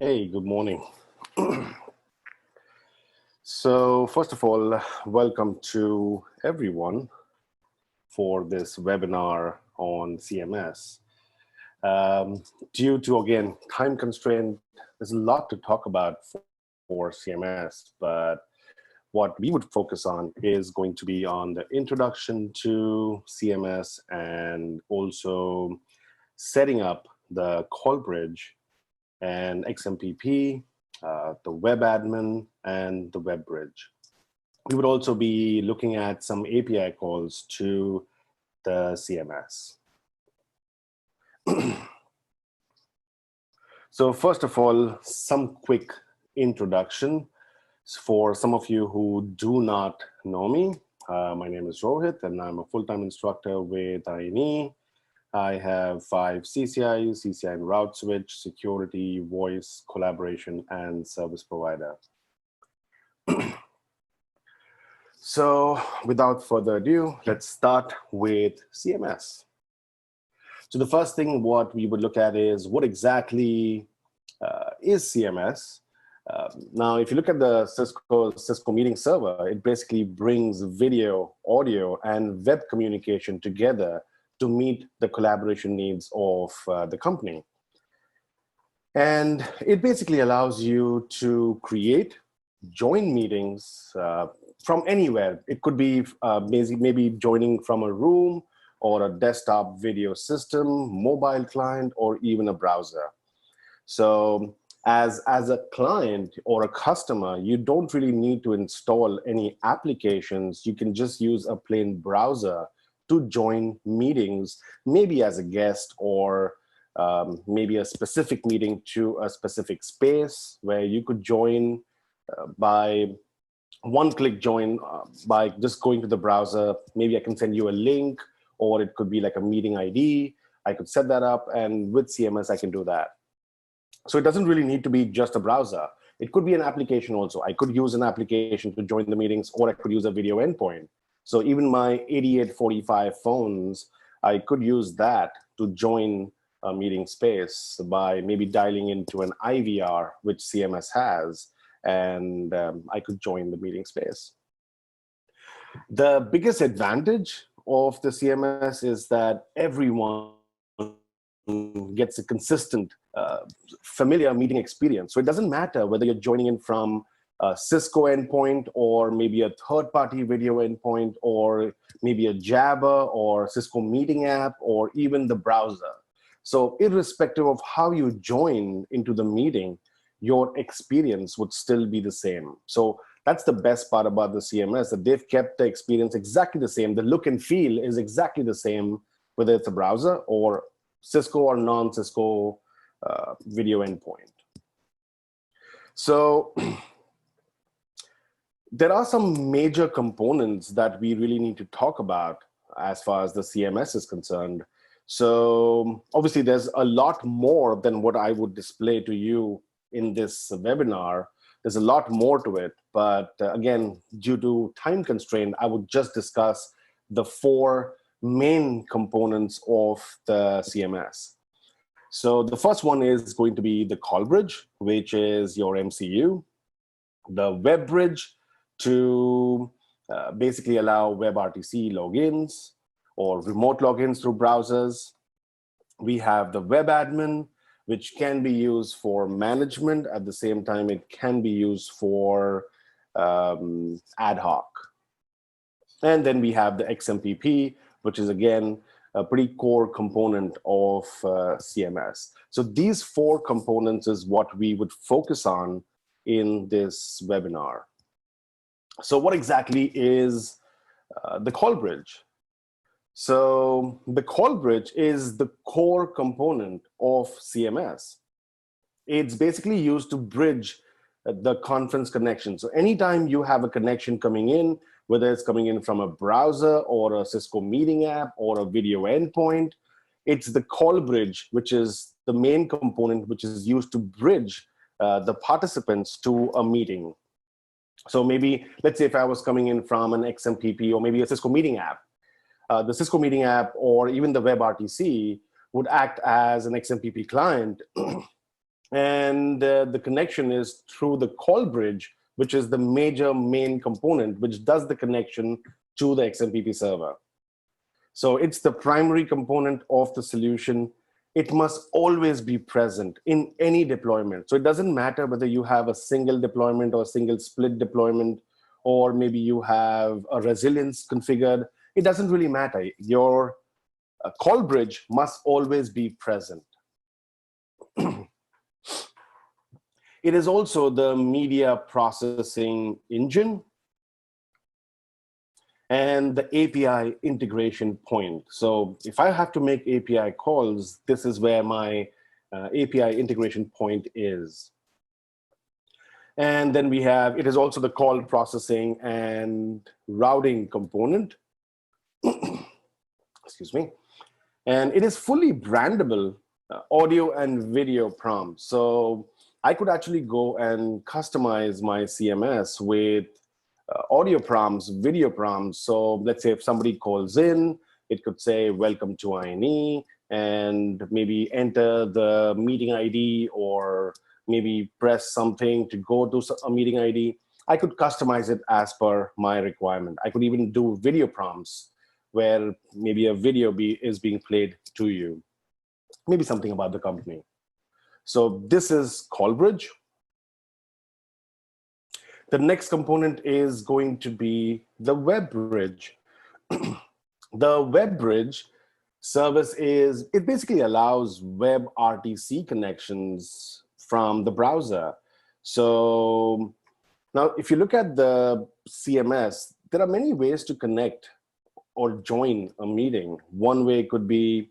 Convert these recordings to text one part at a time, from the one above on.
Hey, good morning. So first of all, welcome to everyone for this webinar on CMS. Due to, again, time constraint, there's a lot to talk about for CMS, but what we would focus on is going to be on the introduction to CMS and also setting up the call bridge and XMPP, the WebAdmin, and the WebBridge. We would also be looking at some API calls to the CMS. So first of all, some quick introduction. For some of you who do not know me, my name is Rohit, and I'm a full-time instructor with INE. I have 5 CCIEs, CCIE route switch, security, voice, collaboration, and service provider. So without further ado, let's start with CMS. So the first thing what we would look at is what exactly is CMS. Now, if you look at the Cisco Meeting Server, it basically brings video, audio, and web communication together to meet the collaboration needs of the company. And it basically allows you to create, join meetings from anywhere. It could be maybe joining from a room or a desktop video system, mobile client, or even a browser. So as a client or a customer, you don't really need to install any applications. You can just use a plain browser to join meetings, maybe as a guest or maybe a specific meeting to a specific space where you could join by one-click join by just going to the browser. Maybe I can send you a link, or it could be like a meeting ID. I could set that up, and with CMS, I can do that. So it doesn't really need to be just a browser. It could be an application also. I could use an application to join the meetings, or I could use a video endpoint. So even my 8845 phones, I could use that to join a meeting space by maybe dialing into an IVR, which CMS has, and I could join the meeting space. The biggest advantage of the CMS is that everyone gets a consistent, familiar meeting experience. So it doesn't matter whether you're joining in from a Cisco endpoint or maybe a third-party video endpoint or maybe a Jabber or Cisco Meeting app or even the browser. So irrespective of how you join into the meeting, your experience would still be the same. So that's the best part about the CMS, that they've kept the experience exactly the same. The look and feel is exactly the same, whether it's a browser or Cisco or non-Cisco video endpoint. So there are some major components that we really need to talk about as far as the CMS is concerned. So obviously there's a lot more than what I would display to you in this webinar. There's a lot more to it, but again, due to time constraint, I would just discuss the 4 main components of the CMS. So the first one is going to be the call bridge, which is your MCU, the WebBridge to basically allow WebRTC logins or remote logins through browsers. We have the WebAdmin, which can be used for management. At the same time, it can be used for ad hoc. And then we have the XMPP, which is again a pretty core component of CMS. So these 4 components is what we would focus on in this webinar. So what exactly is the call bridge? So the call bridge is the core component of CMS. It's basically used to bridge the conference connection. So anytime you have a connection coming in, whether it's coming in from a browser or a Cisco meeting app or a video endpoint, it's the call bridge, which is the main component, which is used to bridge the participants to a meeting. So maybe, let's say if I was coming in from an XMPP or maybe a Cisco meeting app, the Cisco meeting app or even the WebRTC would act as an XMPP client And the connection is through the call bridge, which is the major main component, which does the connection to the XMPP server. So it's the primary component of the solution. It must always be present in any deployment. So it doesn't matter whether you have a single deployment or a single split deployment, or maybe you have a resilience configured. It doesn't really matter. Your call bridge must always be present. It is also the media processing engine and the API integration point. So if I have to make API calls, this is where my API integration point is. And then we have, it is also the call processing and routing component. Excuse me. And it is fully brandable audio and video prompts. So I could actually go and customize my CMS with audio prompts, video prompts. So let's say if somebody calls in, it could say, welcome to INE, and maybe enter the meeting ID, or maybe press something to go to a meeting ID. I could customize it as per my requirement. I could even do video prompts where maybe a video is being played to you, maybe something about the company. So this is call bridge. The next component is going to be the WebBridge. The WebBridge service it basically allows WebRTC connections from the browser. So now if you look at the CMS, there are many ways to connect or join a meeting. One way could be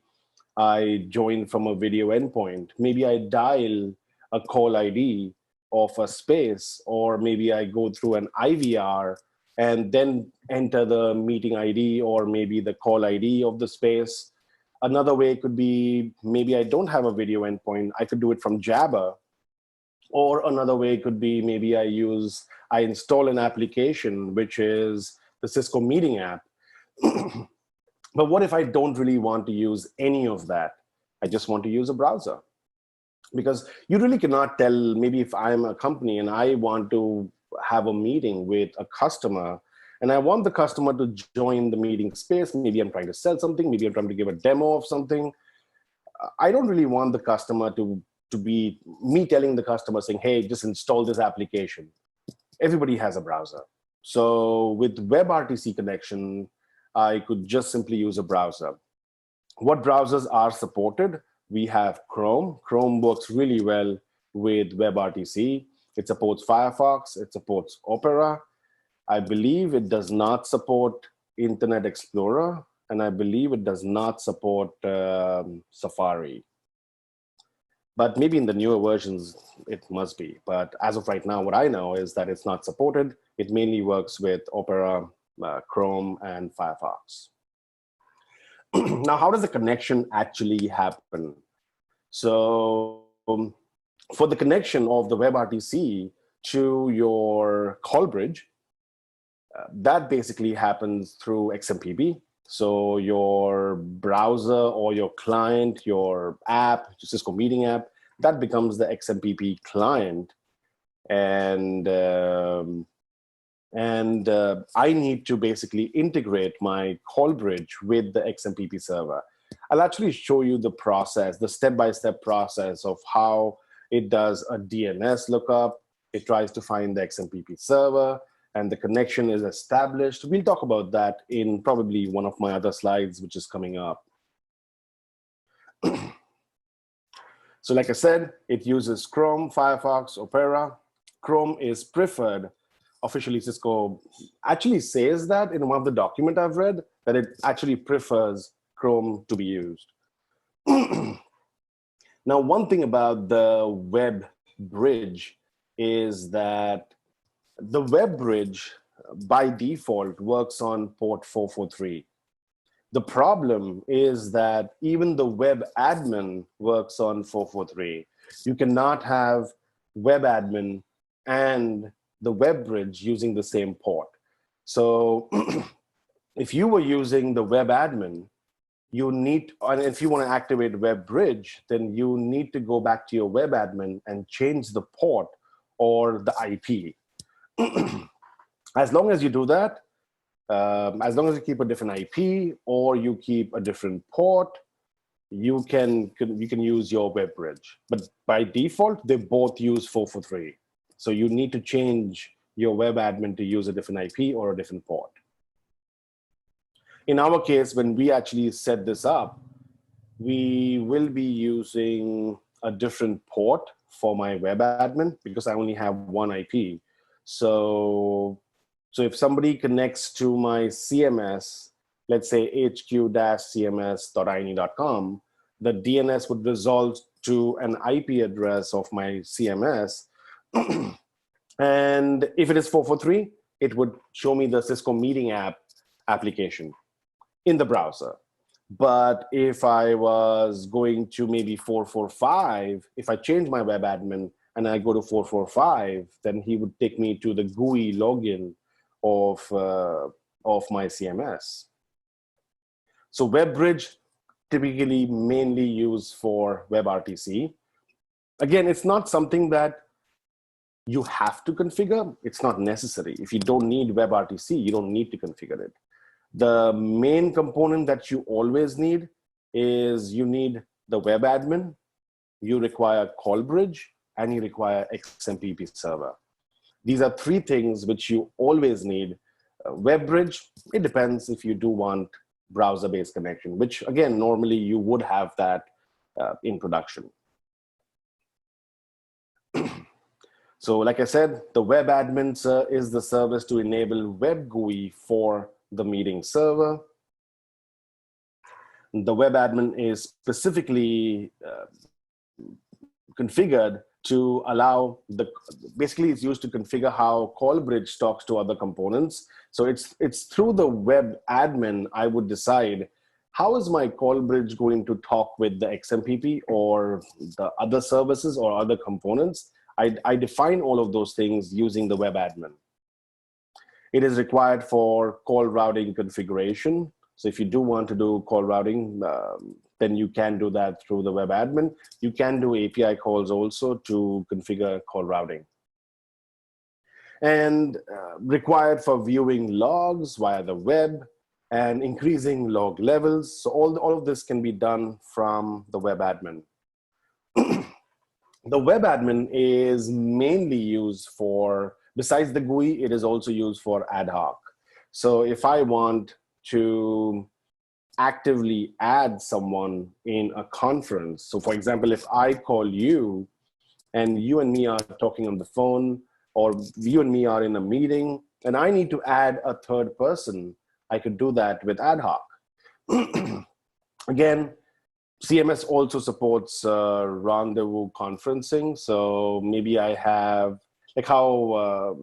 I join from a video endpoint. Maybe I dial a call ID of a space, or maybe I go through an IVR and then enter the meeting ID or maybe the call ID of the space. Another way could be maybe I don't have a video endpoint. I could do it from Jabber. Or another way could be maybe I install an application, which is the Cisco Meeting app. But what if I don't really want to use any of that? I just want to use a browser. Because you really cannot tell, maybe if I'm a company and I want to have a meeting with a customer, and I want the customer to join the meeting space, maybe I'm trying to sell something, maybe I'm trying to give a demo of something. I don't really want the customer to be me telling the customer saying, hey, just install this application. Everybody has a browser. So with WebRTC connection, I could just simply use a browser. What browsers are supported? We have Chrome. Chrome works really well with WebRTC. It supports Firefox. It supports Opera. I believe it does not support Internet Explorer. And I believe it does not support Safari. But maybe in the newer versions, it must be. But as of right now, what I know is that it's not supported. It mainly works with Opera, Chrome, and Firefox. Now, how does the connection actually happen? So for the connection of the WebRTC to your call bridge, that basically happens through XMPP. So your browser or your client, your app, your Cisco Meeting app, that becomes the XMPP client. And I need to basically integrate my call bridge with the XMPP server. I'll actually show you the process, the step-by-step process of how it does a DNS lookup. It tries to find the XMPP server, and the connection is established. We'll talk about that in probably one of my other slides, which is coming up. So like I said, it uses Chrome, Firefox, Opera. Chrome is preferred. Officially, Cisco actually says that in one of the documents I've read, that it actually prefers Chrome to be used. Now, one thing about the WebBridge is that the WebBridge, by default, works on port 443. The problem is that even the WebAdmin works on 443. You cannot have WebAdmin and the WebBridge using the same port. So if you were using the WebAdmin, you need, and if you want to activate WebBridge, then you need to go back to your WebAdmin and change the port or the IP. As long as you do that, as long as you keep a different IP or you keep a different port, you can use your WebBridge. But by default, they both use 443. So you need to change your WebAdmin to use a different IP or a different port. In our case, when we actually set this up, we will be using a different port for my WebAdmin because I only have one IP. So if somebody connects to my CMS, let's say hq-cms.ine.com, the DNS would resolve to an IP address of my CMS. And if it is 443, it would show me the Cisco Meeting application in the browser. But if I was going to maybe 445, if I change my WebAdmin and I go to 445, then he would take me to the GUI login of my CMS. So WebBridge typically mainly used for WebRTC. Again, it's not something that you have to configure. It's not necessary. If you don't need WebRTC, you don't need to configure it. The main component that you always need is you need the WebAdmin, you require CallBridge, and you require XMPP server. These are three things which you always need. WebBridge, it depends if you do want browser-based connection, which again, normally you would have that in production. So like I said, the WebAdmin is the service to enable web GUI for the meeting server. The WebAdmin is specifically configured to allow basically it's used to configure how CallBridge talks to other components. So it's through the WebAdmin I would decide how is my CallBridge going to talk with the XMPP or the other services or other components. I define all of those things using the WebAdmin. It is required for call routing configuration. So if you do want to do call routing, then you can do that through the WebAdmin. You can do API calls also to configure call routing. And required for viewing logs via the web and increasing log levels. So all of this can be done from the WebAdmin. The WebAdmin is mainly used for, besides the GUI, it is also used for ad hoc. So if I want to actively add someone in a conference, so for example, if I call you and you and me are talking on the phone, or you and me are in a meeting and I need to add a third person, I could do that with ad hoc. Again, CMS also supports rendezvous conferencing. So maybe I have, like how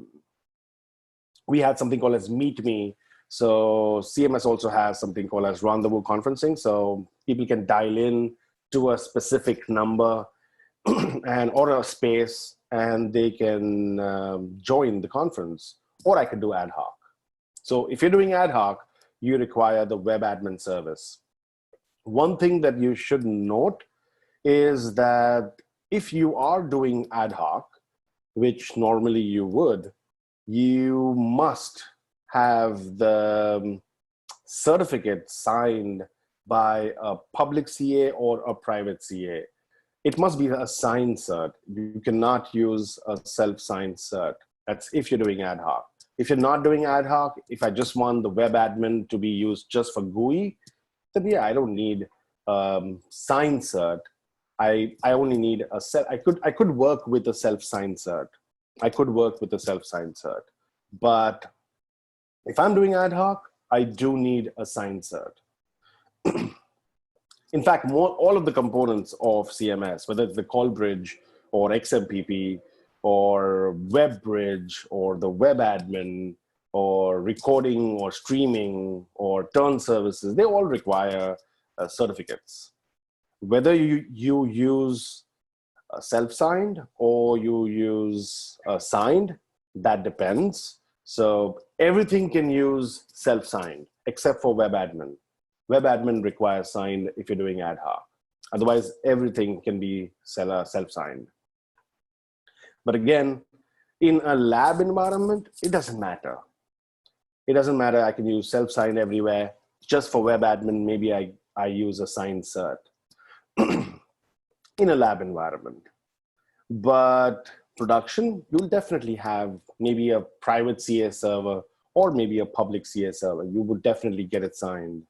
we had something called as Meet Me. So CMS also has something called as rendezvous conferencing. So people can dial in to a specific number and or a space, and they can join the conference, or I could do ad hoc. So if you're doing ad hoc, you require the WebAdmin service. One thing that you should note is that if you are doing ad hoc, which normally you would, you must have the certificate signed by a public CA or a private CA. It must be a signed cert. You cannot use a self-signed cert. That's if you're doing ad hoc. If you're not doing ad hoc, if I just want the WebAdmin to be used just for GUI, then yeah, I don't need signed cert. I only need a set. I could work with a self-signed cert. I could work with a self-signed cert. But if I'm doing ad hoc, I do need a signed cert. In fact, all of the components of CMS, whether it's the CallBridge or XMPP or WebBridge or the WebAdmin or recording or streaming or turn services, they all require certificates. Whether you use self-signed or you use signed, that depends. So everything can use self-signed except for WebAdmin. WebAdmin requires signed if you're doing ad hoc. Otherwise, everything can be self-signed. But again, in a lab environment, it doesn't matter. It doesn't matter. I can use self-signed everywhere. Just for WebAdmin, maybe I use a signed cert in a lab environment. But production, you'll definitely have maybe a private CA server or maybe a public CA server. You would definitely get it signed.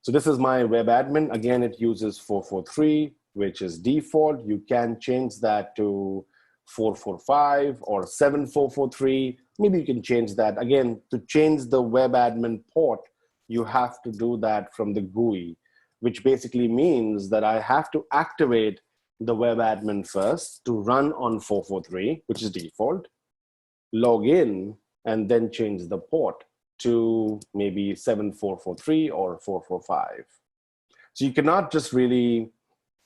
So this is my WebAdmin. Again, it uses 443, which is default. You can change that to 445 or 7443. Maybe you can change that. Again, to change the WebAdmin port, you have to do that from the GUI, which basically means that I have to activate the WebAdmin first to run on 443, which is default, log in, and then change the port to maybe 7443 or 445. So you cannot just really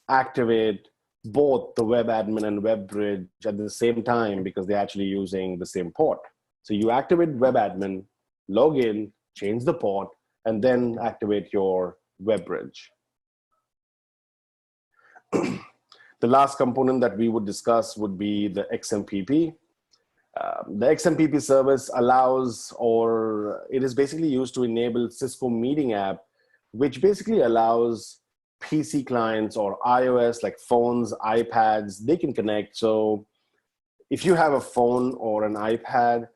activate both the WebAdmin and WebBridge at the same time because they're actually using the same port. So you activate WebAdmin, log in, change the port, and then activate your WebBridge. The last component that we would discuss would be the XMPP. The XMPP service allows, or it is basically used to enable Cisco Meeting app, which basically allows PC clients or iOS like phones, iPads, they can connect. So if you have a phone or an iPad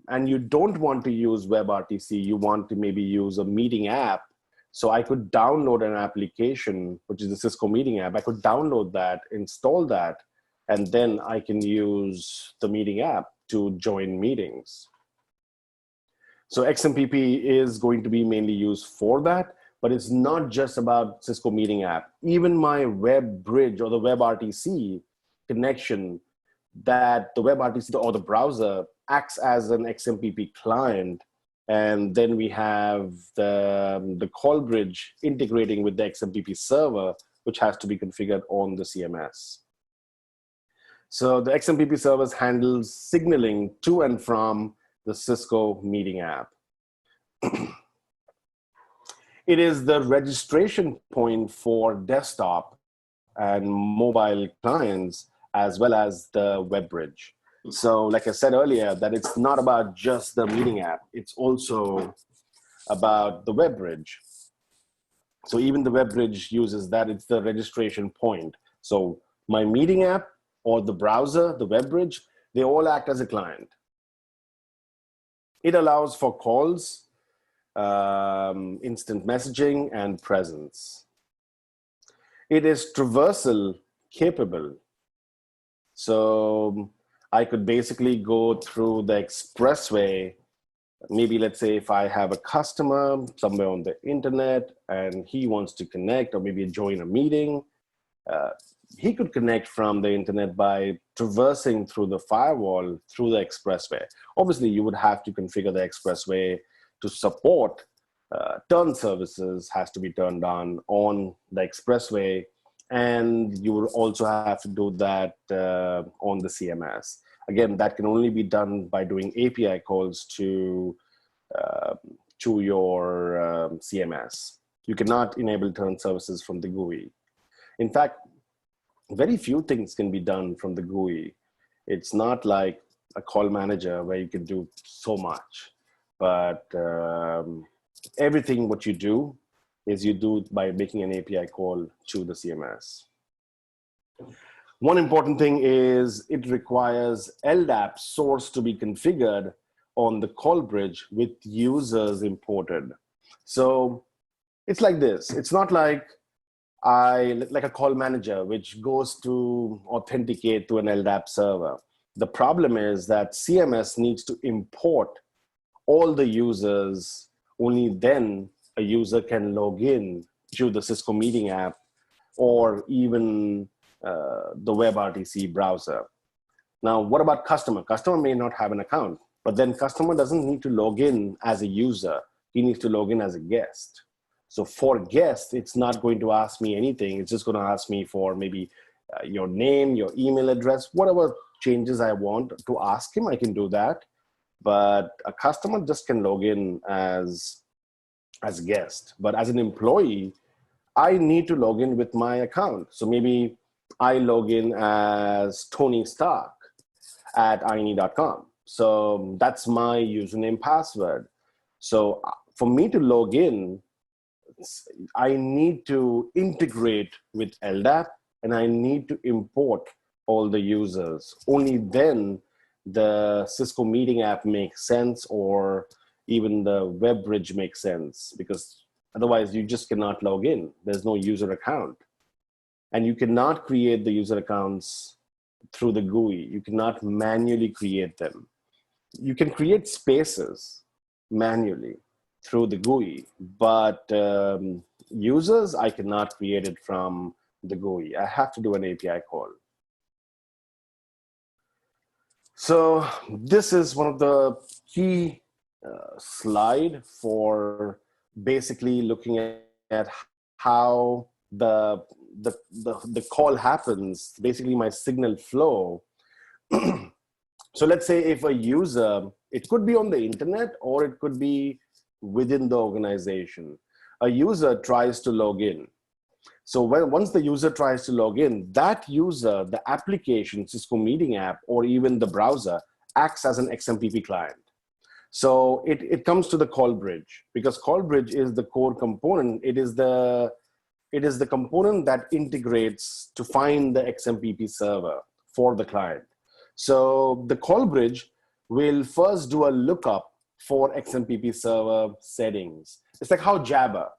and you don't want to use WebRTC, you want to maybe use a meeting app. So I could download an application, which is the Cisco Meeting app. I could download that, install that, and then I can use the meeting app to join meetings. So XMPP is going to be mainly used for that, but it's not just about Cisco Meeting app. Even my WebBridge or the WebRTC connection, that the WebRTC or the browser acts as an XMPP client, and then we have the call bridge integrating with the XMPP server, which has to be configured on the CMS. So the XMPP service handles signaling to and from the Cisco Meeting app. It is the registration point for desktop and mobile clients, as well as the WebBridge. So like I said earlier, that it's not about just the meeting app, it's also about the WebBridge. So even the WebBridge uses that, it's the registration point. So my meeting app or the browser, the WebBridge, they all act as a client. It allows for calls, instant messaging, and presence. It is traversal capable. So I could basically go through the expressway. Maybe let's say if I have a customer somewhere on the internet and he wants to connect or maybe join a meeting, he could connect from the internet by traversing through the firewall through the expressway. Obviously, you would have to configure the expressway to support turn services has to be turned on the expressway. And you will also have to do that on the CMS. Again, that can only be done by doing API calls to your CMS. You cannot enable turn services from the GUI. In fact, very few things can be done from the GUI. It's not like a call manager where you can do so much, but everything what you do is you do by making an API call to the CMS. One important thing is it requires LDAP source to be configured on the call bridge with users imported. So it's like this. It's not like a call manager, which goes to authenticate to an LDAP server. The problem is that CMS needs to import all the users. Only then a user can log in to the Cisco Meeting app or even the WebRTC browser. Now, what about customer? Customer may not have an account, but then customer doesn't need to log in as a user. He needs to log in as a guest. So for guest, it's not going to ask me anything. It's just going to ask me for maybe your name, your email address, whatever changes I want to ask him, I can do that. But a customer just can log in as as a guest. But as an employee, I need to log in with my account. So maybe I log in as Tony Stark at INE.com. So that's my username password. So for me to log in, I need to integrate with LDAP and I need to import all the users. Only then the Cisco Meeting app makes sense, or even the WebBridge makes sense, because otherwise you just cannot log in. There's no user account. And you cannot create the user accounts through the GUI. You cannot manually create them. You can create spaces manually through the GUI, but users, I cannot create it from the GUI. I have to do an API call. So this is one of the key slide for basically looking at how the call happens, basically my signal flow. So let's say if a user, it could be on the internet or it could be within the organization. A user tries to log in. So once the user tries to log in, that user, the application, Cisco Meeting app, or even the browser, acts as an XMPP client. So it comes to the call bridge, because call bridge is the core component. It is the component that integrates to find the XMPP server for the client. So the call bridge will first do a lookup for XMPP server settings. It's like how Jabber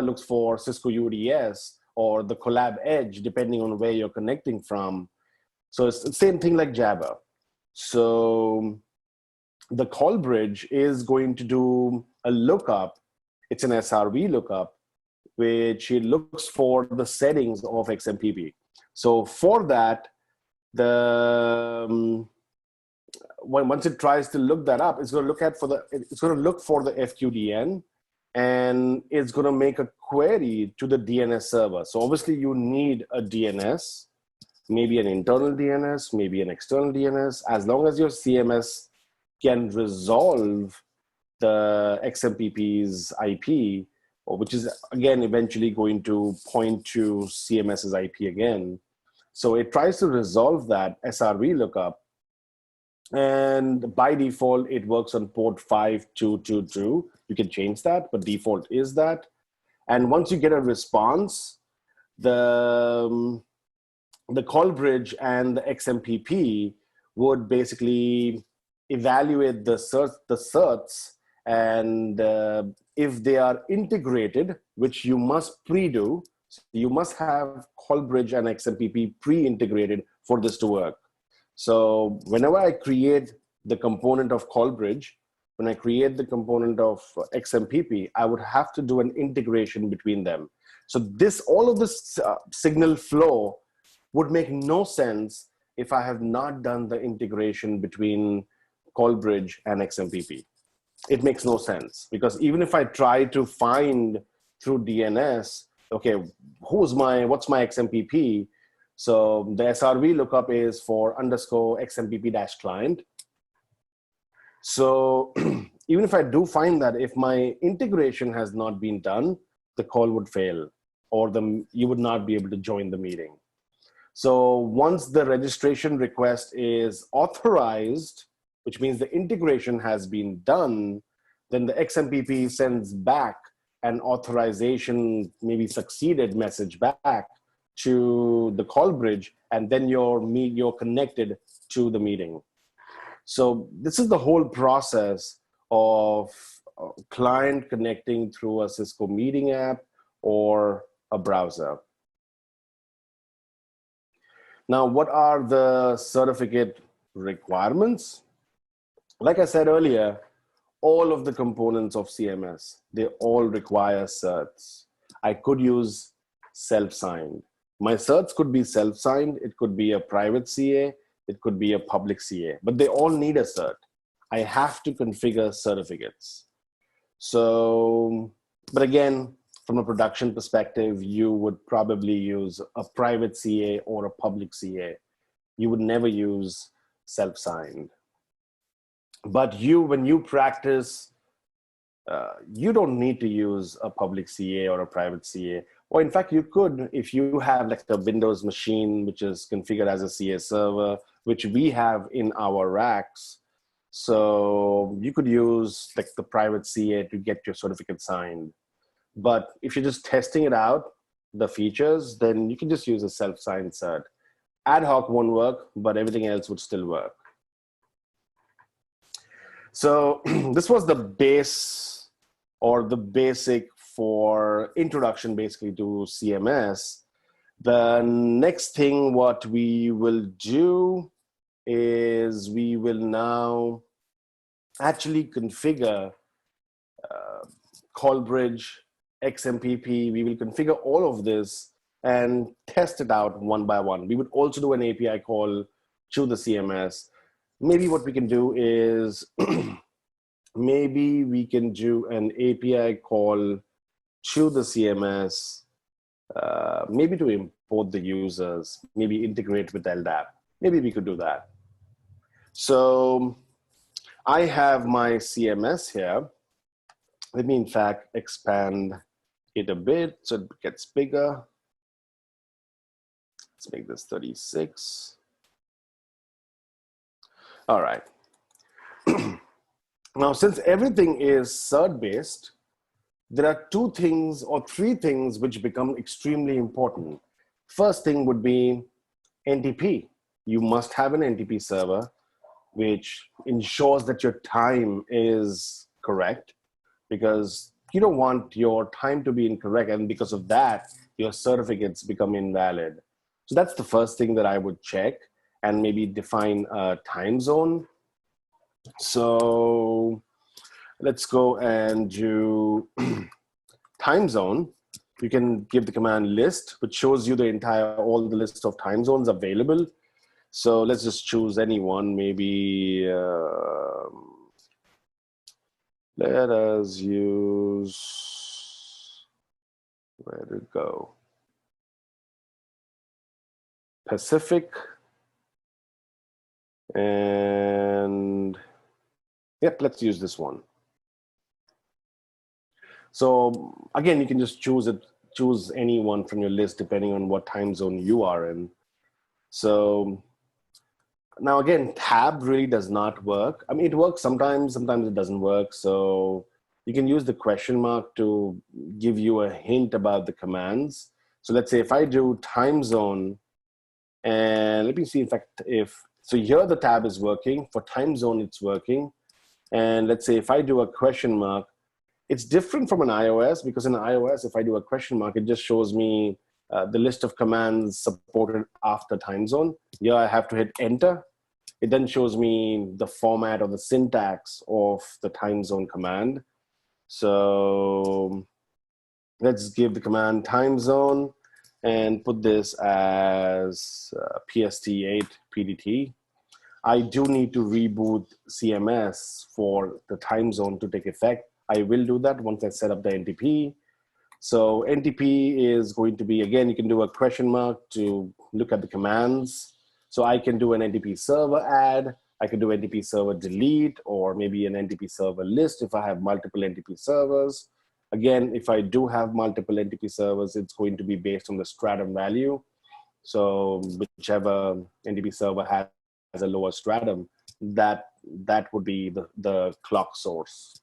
looks for Cisco UDS or the Collab Edge, depending on where you're connecting from. So it's the same thing like Jabber. So the call bridge is going to do a lookup. It's an SRV lookup, which it looks for the settings of XMPP. So for that, once it tries to look that up, it's going to look for the FQDN, and it's going to make a query to the DNS server. So obviously you need a DNS, maybe an internal DNS, maybe an external DNS, as long as your CMS can resolve the XMPP's IP, which is again eventually going to point to CMS's IP again. So it tries to resolve that SRV lookup, and by default it works on port 5222. You can change that, but default is that. And once you get a response, the call bridge and the XMPP would basically evaluate the certs, and if they are integrated, which you must pre-do, you must have call bridge and XMPP pre-integrated for this to work. So whenever I create the component of call bridge, when I create the component of XMPP, I would have to do an integration between them. So all of this signal flow would make no sense if I have not done the integration between call bridge and XMPP. It makes no sense, because even if I try to find through DNS, okay, what's my XMPP? So the SRV lookup is for _XMPP-client. So even if I do find that, if my integration has not been done, the call would fail, or you would not be able to join the meeting. So once the registration request is authorized, which means the integration has been done, then the XMPP sends back an authorization, maybe succeeded message back to the call bridge, and then you're connected to the meeting. So this is the whole process of a client connecting through a Cisco Meeting app or a browser. Now, what are the certificate requirements? Like I said earlier, all of the components of CMS, they all require certs. I could use self-signed. My certs could be self-signed. It could be a private CA. It could be a public CA, but they all need a cert. I have to configure certificates. So, but again, from a production perspective, you would probably use a private CA or a public CA. You would never use self-signed. But when you practice you don't need to use a public CA or a private CA. Or in fact, you could, if you have like a Windows machine, which is configured as a CA server, which we have in our racks. So you could use like the private CA to get your certificate signed. But if you're just testing it out, the features, then you can just use a self-signed cert. Ad hoc won't work, but everything else would still work. So this was the base or the basic for introduction basically to CMS. The next thing what we will do is we will now actually configure CallBridge, XMPP. We will configure all of this and test it out one by one. We would also do an API call to the CMS. Maybe what we can do is maybe we can do an API call to the CMS, maybe to import the users, maybe integrate with LDAP. Maybe we could do that. So I have my CMS here. Let me in fact expand it a bit so it gets bigger. Let's make this 36. All right. Now, since everything is cert-based, there are two things or three things which become extremely important. First thing would be NTP. You must have an NTP server, which ensures that your time is correct, because you don't want your time to be incorrect, and because of that, your certificates become invalid. So that's the first thing that I would check, and maybe define a time zone. So let's go and do time zone. You can give the command list, which shows you the entire, all the list of time zones available. So let's just choose any one, maybe let us use, where did it go? Pacific. And yep, let's use this one. So again, you can just choose any one from your list depending on what time zone you are in. So now again, tab really does not work. I mean, it works sometimes, sometimes it doesn't work. So you can use the question mark to give you a hint about the commands. So let's say if I do time zone, and let me see in fact if, so here the tab is working, for time zone it's working. And let's say if I do a question mark, it's different from an iOS, because in iOS, if I do a question mark, it just shows me the list of commands supported after time zone. Here I have to hit enter. It then shows me the format or the syntax of the time zone command. So let's give the command time zone and put this as PST8 PDT. I do need to reboot CMS for the time zone to take effect. I will do that once I set up the NTP. So NTP is going to be, again, you can do a question mark to look at the commands. So I can do an NTP server add, I can do NTP server delete, or maybe an NTP server list if I have multiple NTP servers. Again, if I do have multiple NTP servers, it's going to be based on the stratum value. So whichever NTP server has a lower stratum, that would be the clock source.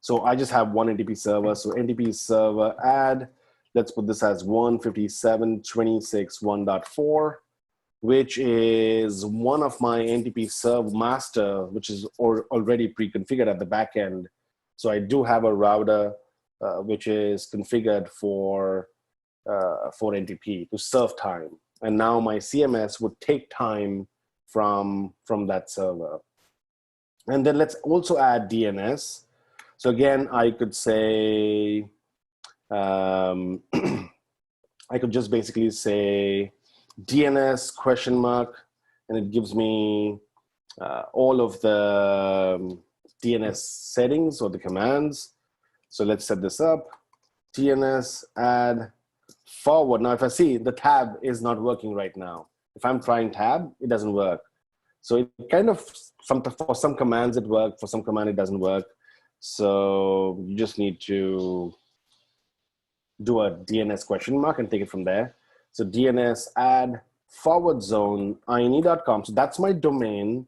So I just have one NTP server. So NTP server add, let's put this as 157.26.1.4, which is one of my NTP serve master, which is already pre-configured at the back end. So I do have a router which is configured for NTP to serve time. And now my CMS would take time from that server. And then let's also add DNS. So again, I could say, I could just basically say DNS question mark, and it gives me all of the DNS settings or the commands. So let's set this up. DNS add forward. Now, if I see the tab is not working right now, if I'm trying tab, it doesn't work. So it kind of, for some commands it works, for some command it doesn't work. So you just need to do a DNS question mark and take it from there. So DNS add /zone INE.com. So that's my domain.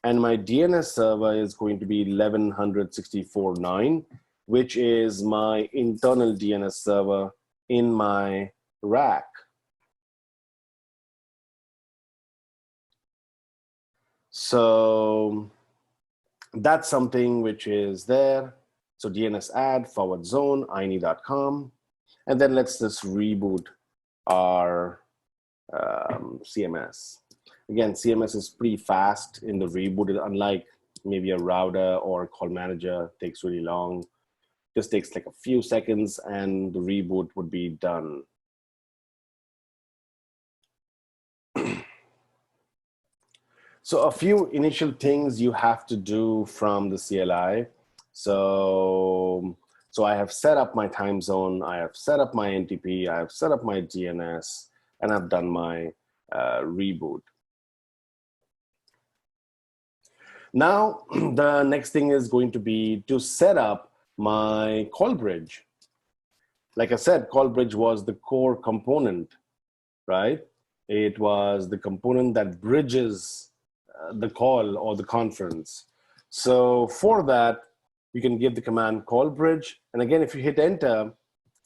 And my DNS server is going to be 1100.64.9, which is my internal DNS server in my rack. So that's something which is there. So DNS add /zone INE.com. And then let's just reboot our CMS. Again, CMS is pretty fast in the reboot, unlike maybe a router or a call manager. It takes really long. Just takes like a few seconds and the reboot would be done. So a few initial things you have to do from the CLI. So I have set up my time zone, I have set up my NTP, I have set up my DNS, and I've done my reboot. Now, the next thing is going to be to set up my call bridge. Like I said, call bridge was the core component, right? It was the component that bridges the call or the conference. So for that, you can give the command call bridge. And again, if you hit enter,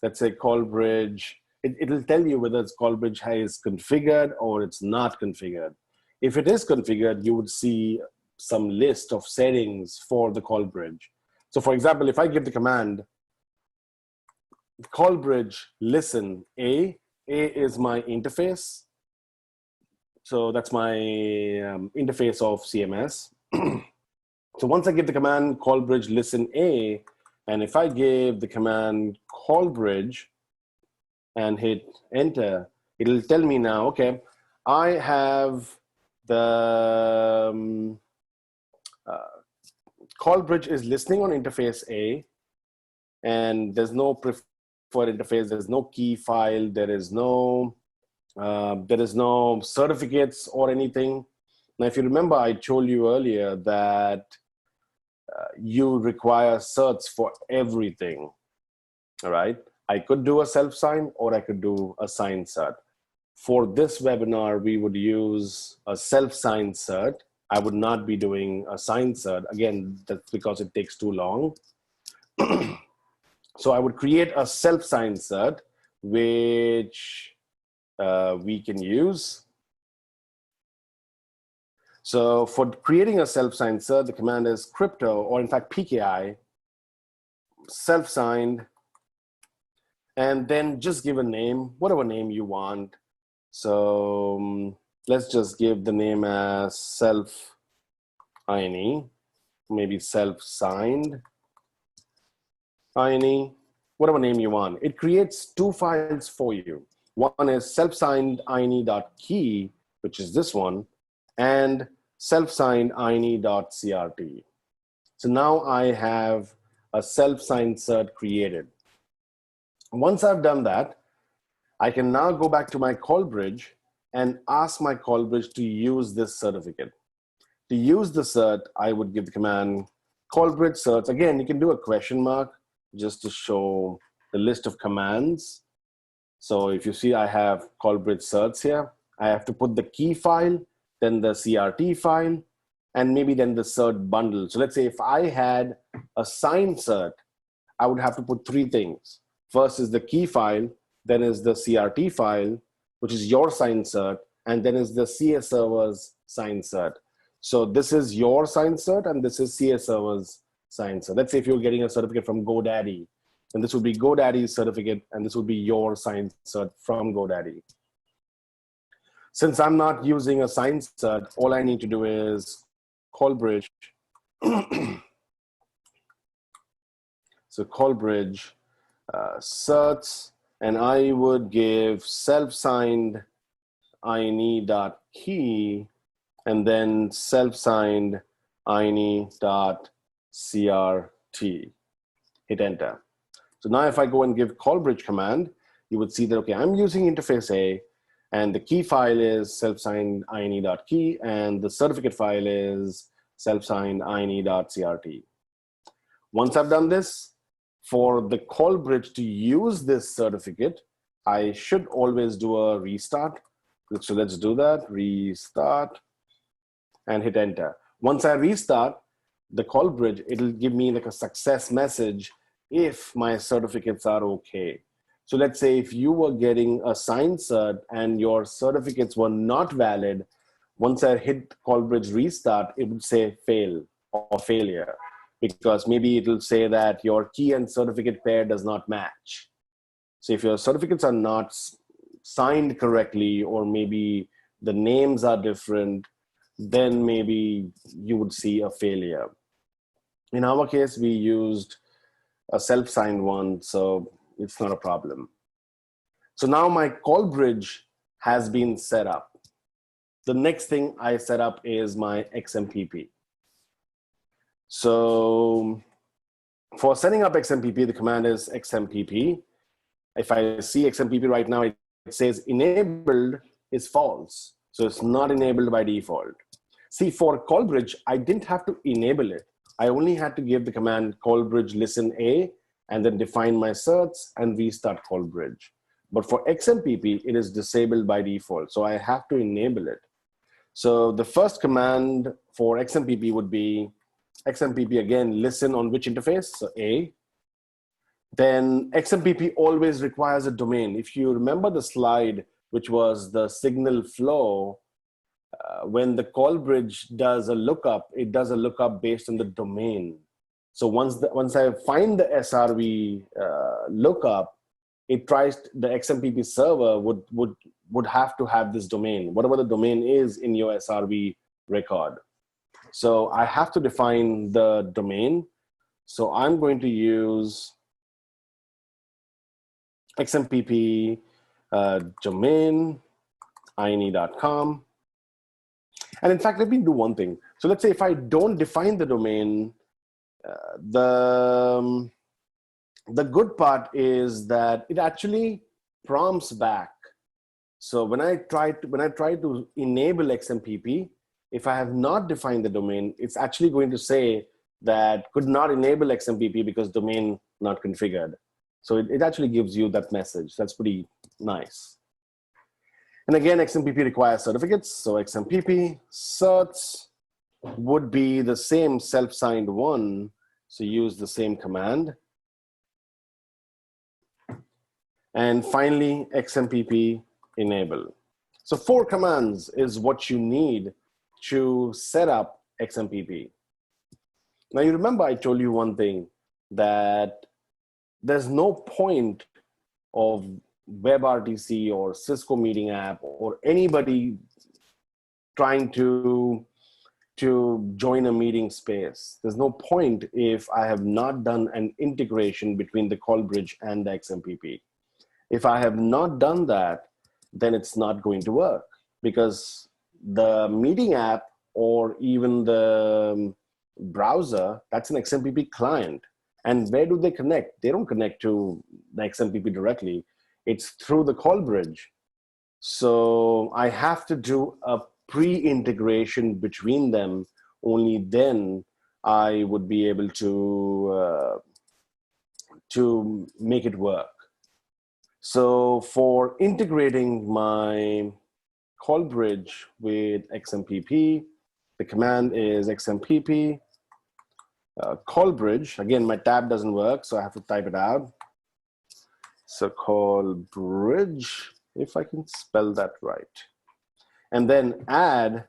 let's say call bridge, it'll tell you whether it's call bridge is configured or it's not configured. If it is configured, you would see some list of settings for the call bridge. So for example, if I give the command call bridge listen A is my interface. So that's my interface of CMS. So once I give the command call bridge listen A, and if I give the command call bridge and hit enter, it'll tell me now, okay, I have the call bridge is listening on interface A, and there's no preferred interface, there's no key file, there is no certificates or anything. Now, if you remember, I told you earlier that you require certs for everything, all right? I could do a self-sign or I could do a signed cert. For this webinar, we would use a self-signed cert. I would not be doing a signed cert. Again, that's because it takes too long. So I would create a self-signed cert, which we can use. So for creating a self-signed cert, the command is crypto, or in fact PKI, self-signed, and then just give a name, whatever name you want. So let's just give the name as self-INE, maybe self-signed INE, whatever name you want. It creates two files for you. One is self-signed INE.key, which is this one, and self-signed INE.crt. So now I have a self-signed cert created. Once I've done that, I can now go back to my call bridge and ask my call bridge to use this certificate. To use the cert, I would give the command call bridge certs. Again, you can do a question mark just to show the list of commands. So if you see I have call bridge certs here, I have to put the key file, then the CRT file, and maybe then the cert bundle. So let's say if I had a signed cert, I would have to put three things. First is the key file, then is the CRT file, which is your signed cert, and then is the CS server's signed cert. So this is your signed cert, and this is CS server's signed cert. Let's say if you're getting a certificate from GoDaddy, and this would be GoDaddy's certificate, and this would be your signed cert from GoDaddy. Since I'm not using a signed cert, all I need to do is call bridge. So call bridge certs, and I would give self-signed INE.key and then self-signed INE.crt. Hit enter. So now if I go and give call bridge command, you would see that, okay, I'm using interface A, and the key file is self-signed INE.key, and the certificate file is self-signed INE.crt. Once I've done this, for the call bridge to use this certificate, I should always do a restart. So let's do that, restart, and hit enter. Once I restart the call bridge, it'll give me like a success message if my certificates are okay. So let's say if you were getting a signed cert and your certificates were not valid, once I hit call bridge restart, it would say fail or failure, because maybe it'll say that your key and certificate pair does not match. So if your certificates are not signed correctly, or maybe the names are different, then maybe you would see a failure. In our case, we used a self-signed one, so it's not a problem. So now my call bridge has been set up. The next thing I set up is my XMPP. So for setting up XMPP, the command is XMPP. If I see XMPP right now, it says enabled is false. So it's not enabled by default. See, for call bridge, I didn't have to enable it. I only had to give the command call bridge listen A and then define my certs and restart call bridge. But for XMPP, it is disabled by default. So I have to enable it. So the first command for XMPP would be XMPP again, listen on which interface? So A. Then XMPP always requires a domain. If you remember the slide, which was the signal flow, when the call bridge does a lookup, it does a lookup based on the domain. So once I find the SRV lookup, it tries, the XMPP server would have to have this domain, whatever the domain is in your SRV record. So I have to define the domain. So I'm going to use XMPP domain INE.com. And in fact, let me do one thing. So let's say if I don't define the domain, the good part is that it actually prompts back. So when I try to enable XMPP, if I have not defined the domain, it's actually going to say that could not enable XMPP because domain not configured. So it actually gives you that message. That's pretty nice. And again, XMPP requires certificates. So XMPP certs would be the same self-signed one. So use the same command. And finally, XMPP enable. So 4 commands is what you need to set up XMPP. Now you remember I told you one thing, that there's no point of WebRTC or Cisco Meeting app or anybody trying to join a meeting space. There's no point if I have not done an integration between the call bridge and the XMPP. If I have not done that, then it's not going to work, because the meeting app or even the browser, that's an XMPP client. And where do they connect? They don't connect to the XMPP directly. It's through the call bridge. So I have to do a pre-integration between them. Only then I would be able to make it work. So for integrating my call bridge with XMPP, the command is XMPP call bridge. Again, my tab doesn't work, so I have to type it out. So call bridge, if I can spell that right. And then add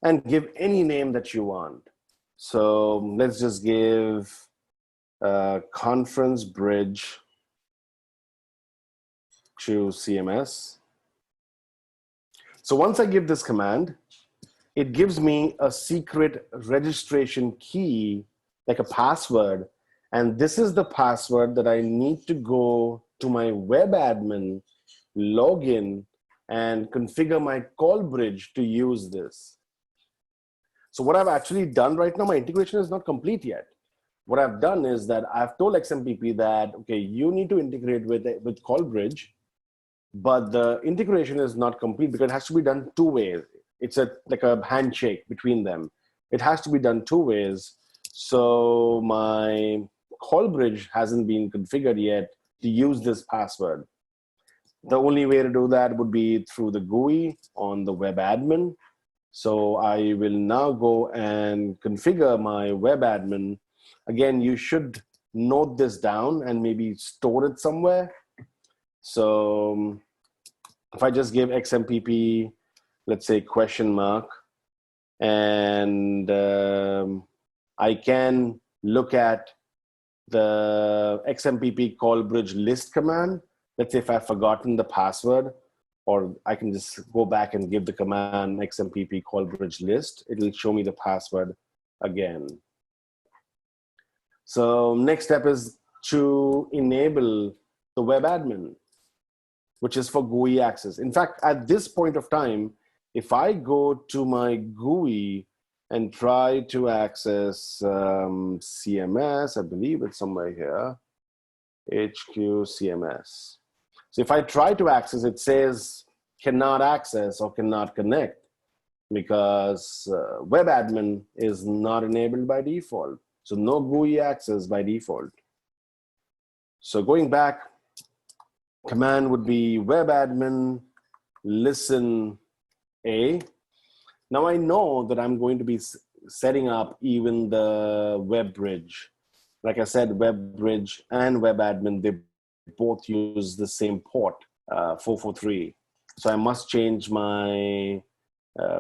and give any name that you want. So let's just give conference bridge to CMS. So once I give this command, it gives me a secret registration key, like a password. And this is the password that I need to go to my WebAdmin, log in, and configure my call bridge to use this. So what I've actually done right now, my integration is not complete yet. What I've done is that I've told XMPP that, okay, you need to integrate with call bridge, but the integration is not complete because it has to be done 2 ways. It's like a handshake between them. It has to be done 2 ways. So my call bridge hasn't been configured yet to use this password. The only way to do that would be through the GUI on the WebAdmin. So I will now go and configure my WebAdmin. Again, you should note this down and maybe store it somewhere. So if I just give XMPP, let's say question mark, and I can look at the XMPP call bridge list command. Let's say if I've forgotten the password, or I can just go back and give the command XMPP call bridge list. It will show me the password again. So next step is to enable the WebAdmin, which is for GUI access. In fact, at this point of time, if I go to my GUI and try to access CMS, I believe it's somewhere here, HQ CMS. So if I try to access, it says cannot access or cannot connect because WebAdmin is not enabled by default. So no GUI access by default. So going back, command would be WebAdmin listen A. Now I know that I'm going to be setting up even the WebBridge. Like I said, WebBridge and WebAdmin, they both use the same port, 443. So I must change my,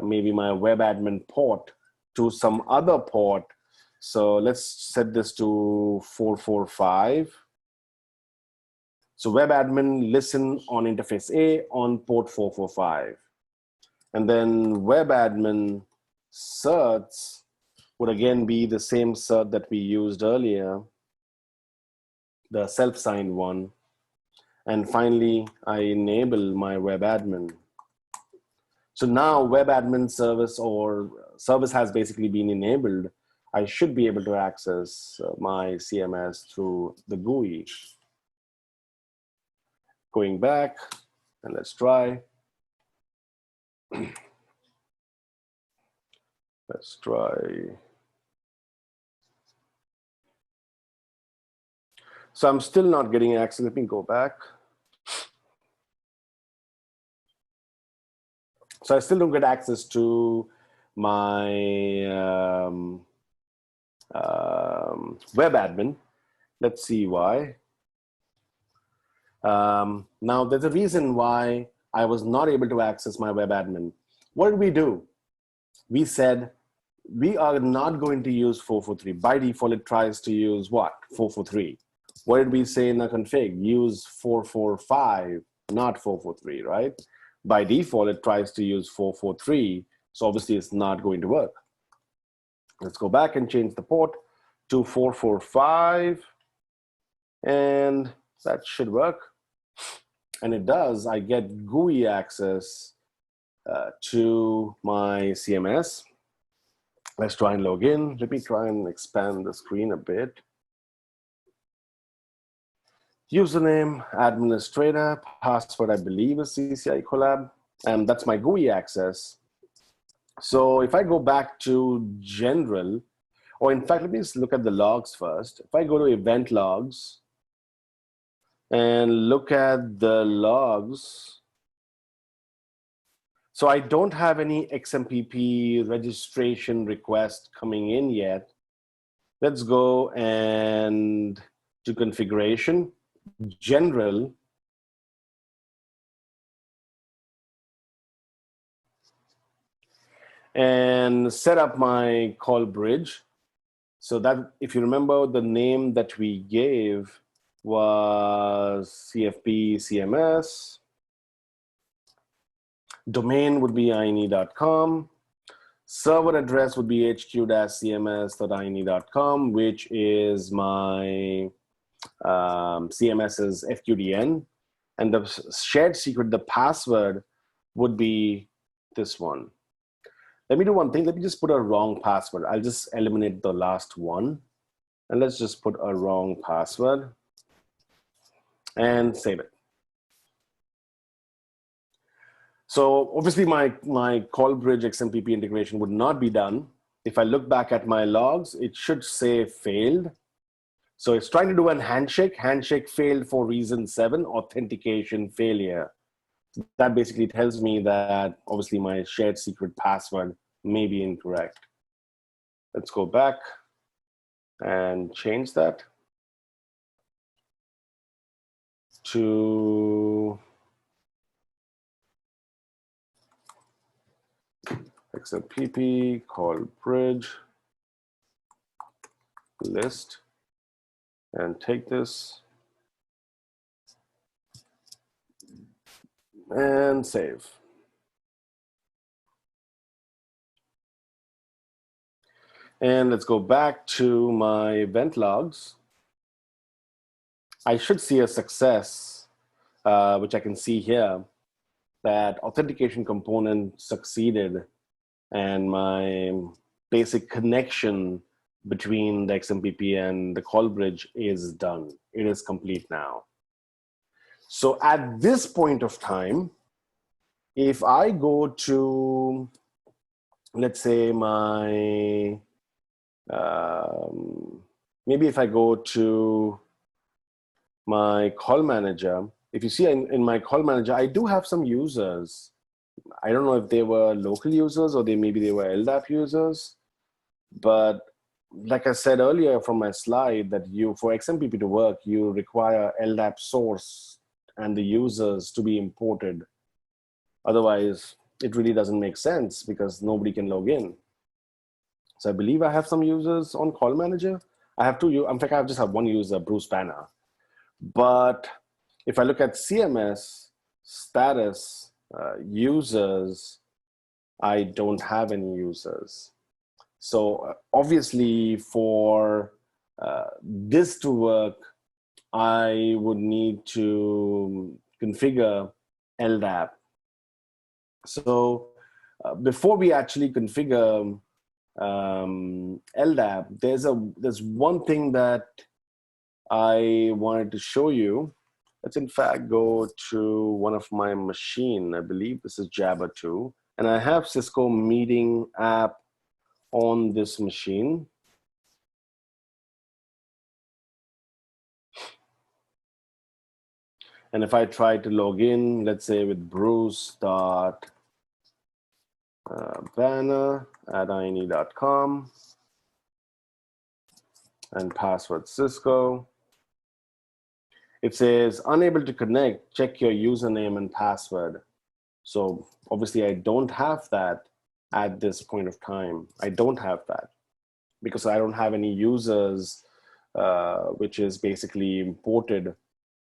maybe my WebAdmin port to some other port. So let's set this to 445. So WebAdmin listen on interface A on port 445. And then WebAdmin certs would again be the same cert that we used earlier, the self-signed one. And finally, I enable my WebAdmin. So now WebAdmin service or service has basically been enabled. I should be able to access my CMS through the GUI. Going back, and let's try. Let's try. So I'm still not getting access. Let me go back. So I still don't get access to my WebAdmin. Let's see why. Now there's a reason why I was not able to access my WebAdmin. What did we do? We said we are not going to use 443. By default, it tries to use what? 443. What did we say in the config? Use 445, not 443, right? By default, it tries to use 443. So obviously it's not going to work. Let's go back and change the port to 445. And that should work. And it does. I get GUI access to my CMS. Let's try and log in. Let me try and expand the screen a bit. Username, administrator, password, I believe is CCIE Collab, and that's my GUI access. So if I go back to general, or in fact, let me just look at the logs first. If I go to event logs and look at the logs, so I don't have any XMPP registration request coming in yet. Let's go and to configuration, general, and set up my call bridge. So that, if you remember, the name that we gave was CFP CMS. Domain would be INE.com. Server address would be hq-cms.ine.com, which is my CMS's FQDN. And the shared secret, the password, would be this one. Let me do one thing. Let me just put a wrong password. I'll just eliminate the last one. And let's just put a wrong password and save it. So obviously my call bridge XMPP integration would not be done if I look back at my logs, it should say failed. So it's trying to do a handshake. Handshake failed for reason 7, authentication failure. That basically tells me that obviously my shared secret password may be incorrect. Let's go back and change that to XMPP call bridge list and take this and save. And let's go back to my event logs. I should see a success, which I can see here, that authentication component succeeded and my basic connection between the XMPP and the call bridge is done. It is complete now. So at this point of time, if I go to, let's say my, maybe if I go to my call manager, if you see in my call manager, I do have some users. I don't know if they were local users or maybe they were LDAP users, but like I said earlier from my slide, that for XMPP to work, you require LDAP source and the users to be imported. Otherwise, it really doesn't make sense because nobody can log in. So I believe I have some users on call manager. I have two, in fact, I just have one user, Bruce Banner. But if I look at CMS, status, users, I don't have any users. So obviously for this to work, I would need to configure LDAP. So before we actually configure LDAP, there's one thing that I wanted to show you. Let's in fact go to one of my machine. I believe this is Jabber 2, and I have Cisco Meeting app on this machine. And if I try to log in, let's say with bruce.banner@ine.com and password Cisco, it says unable to connect, check your username and password. So obviously I don't have that at this point of time. I don't have that because I don't have any users, which is basically imported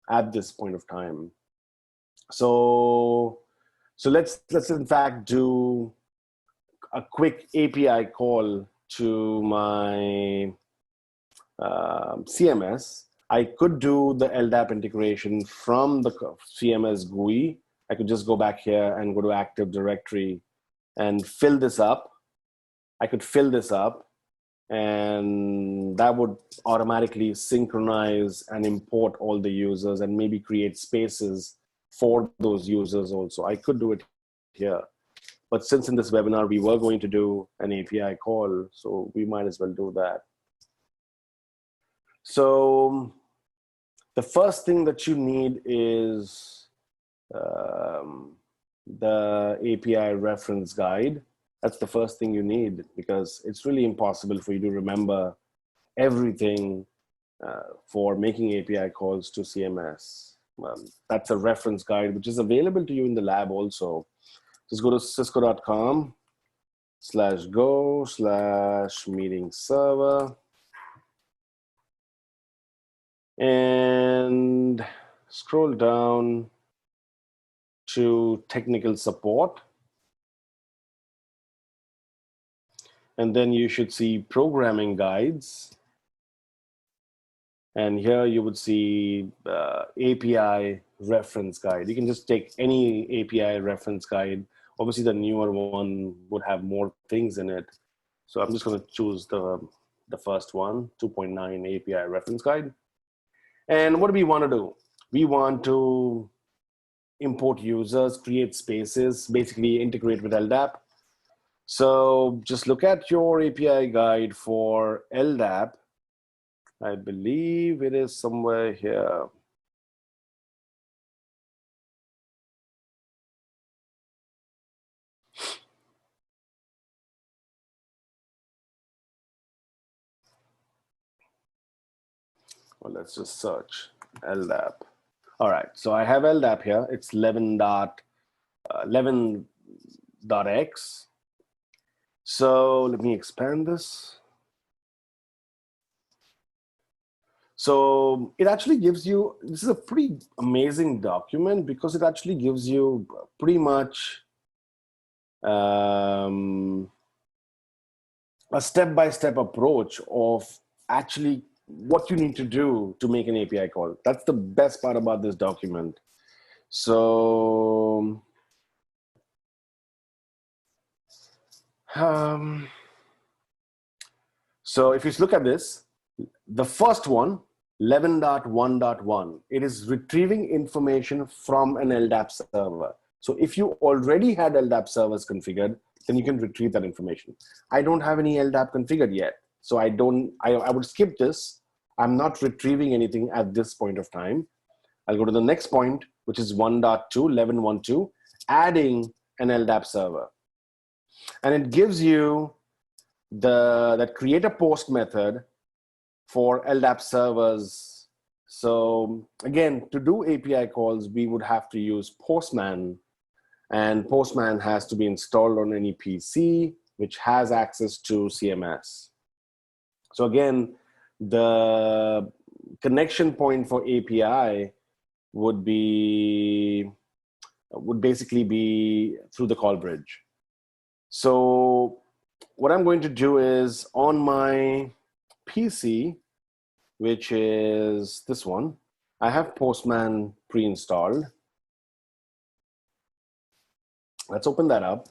at this point of time. So let's in fact do a quick API call to my CMS. I could do the LDAP integration from the CMS GUI. I could just go back here and go to Active Directory and fill this up. I could fill this up and that would automatically synchronize and import all the users and maybe create spaces for those users also. I could do it here. But since in this webinar, we were going to do an API call, so we might as well do that. So the first thing that you need is the API reference guide. That's the first thing you need because it's really impossible for you to remember everything for making API calls to CMS. That's a reference guide, which is available to you in the lab also. Just go to cisco.com/go/meeting server and scroll down to technical support. And then you should see programming guides. And here you would see API reference guide. You can just take any API reference guide. Obviously, the newer one would have more things in it. So I'm just going to choose the first one, 2.9 API reference guide. And what do we want to do? We want to import users, create spaces, basically integrate with LDAP. So just look at your API guide for LDAP. I believe it is somewhere here. Well, let's just search LDAP. All right, so I have LDAP here. It's 11.x. So let me expand this. So it actually gives you, this is a pretty amazing document because it actually gives you pretty much a step-by-step approach of actually what you need to do to make an API call. That's the best part about this document. So so if you look at this, the first one, 11.1.1, it is retrieving information from an LDAP server. So if you already had LDAP servers configured, then you can retrieve that information. I don't have any LDAP configured yet, so I would skip this. I'm not retrieving anything at this point of time. I'll go to the next point, which is 1.2, 11.1.2, adding an LDAP server. And it gives you that create a post method for LDAP servers. So again, to do API calls, we would have to use Postman, and Postman has to be installed on any PC which has access to CMS. So again, the connection point for API would basically be through the call bridge. So what I'm going to do is on my PC, which is this one, I have Postman pre-installed. Let's open that up.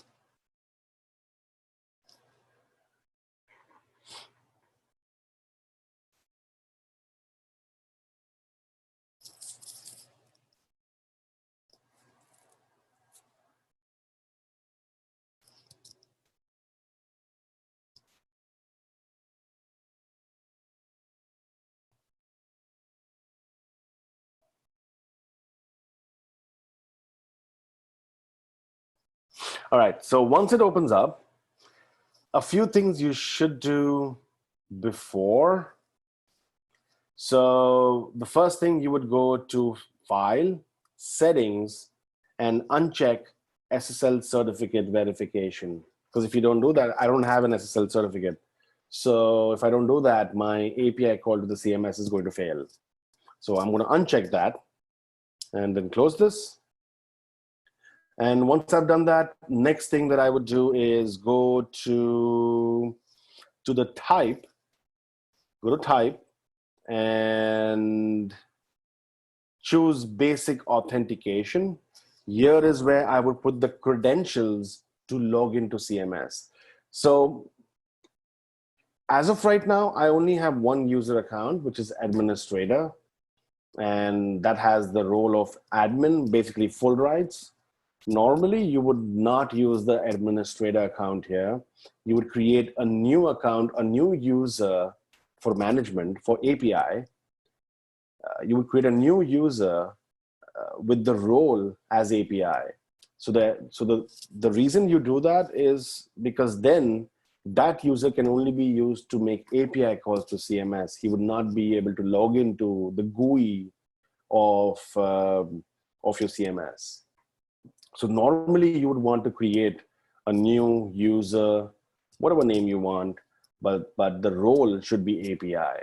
All right, so once it opens up, a few things you should do before. So the first thing, you would go to File, Settings, and uncheck SSL certificate verification. Because if you don't do that, I don't have an SSL certificate. So if I don't do that, my API call to the CMS is going to fail. So I'm going to uncheck that and then close this. And once I've done that, next thing that I would do is go to the type, go to type and choose basic authentication. Here is where I would put the credentials to log into CMS. So as of right now, I only have one user account, which is administrator. And that has the role of admin, basically full rights. Normally, you would not use the administrator account here. You would create a new account, a new user for management for API. You would create a new user with the role as API. So the reason you do that is because then that user can only be used to make API calls to CMS. He would not be able to log into the GUI of your CMS. So normally you would want to create a new user, whatever name you want, but the role should be API.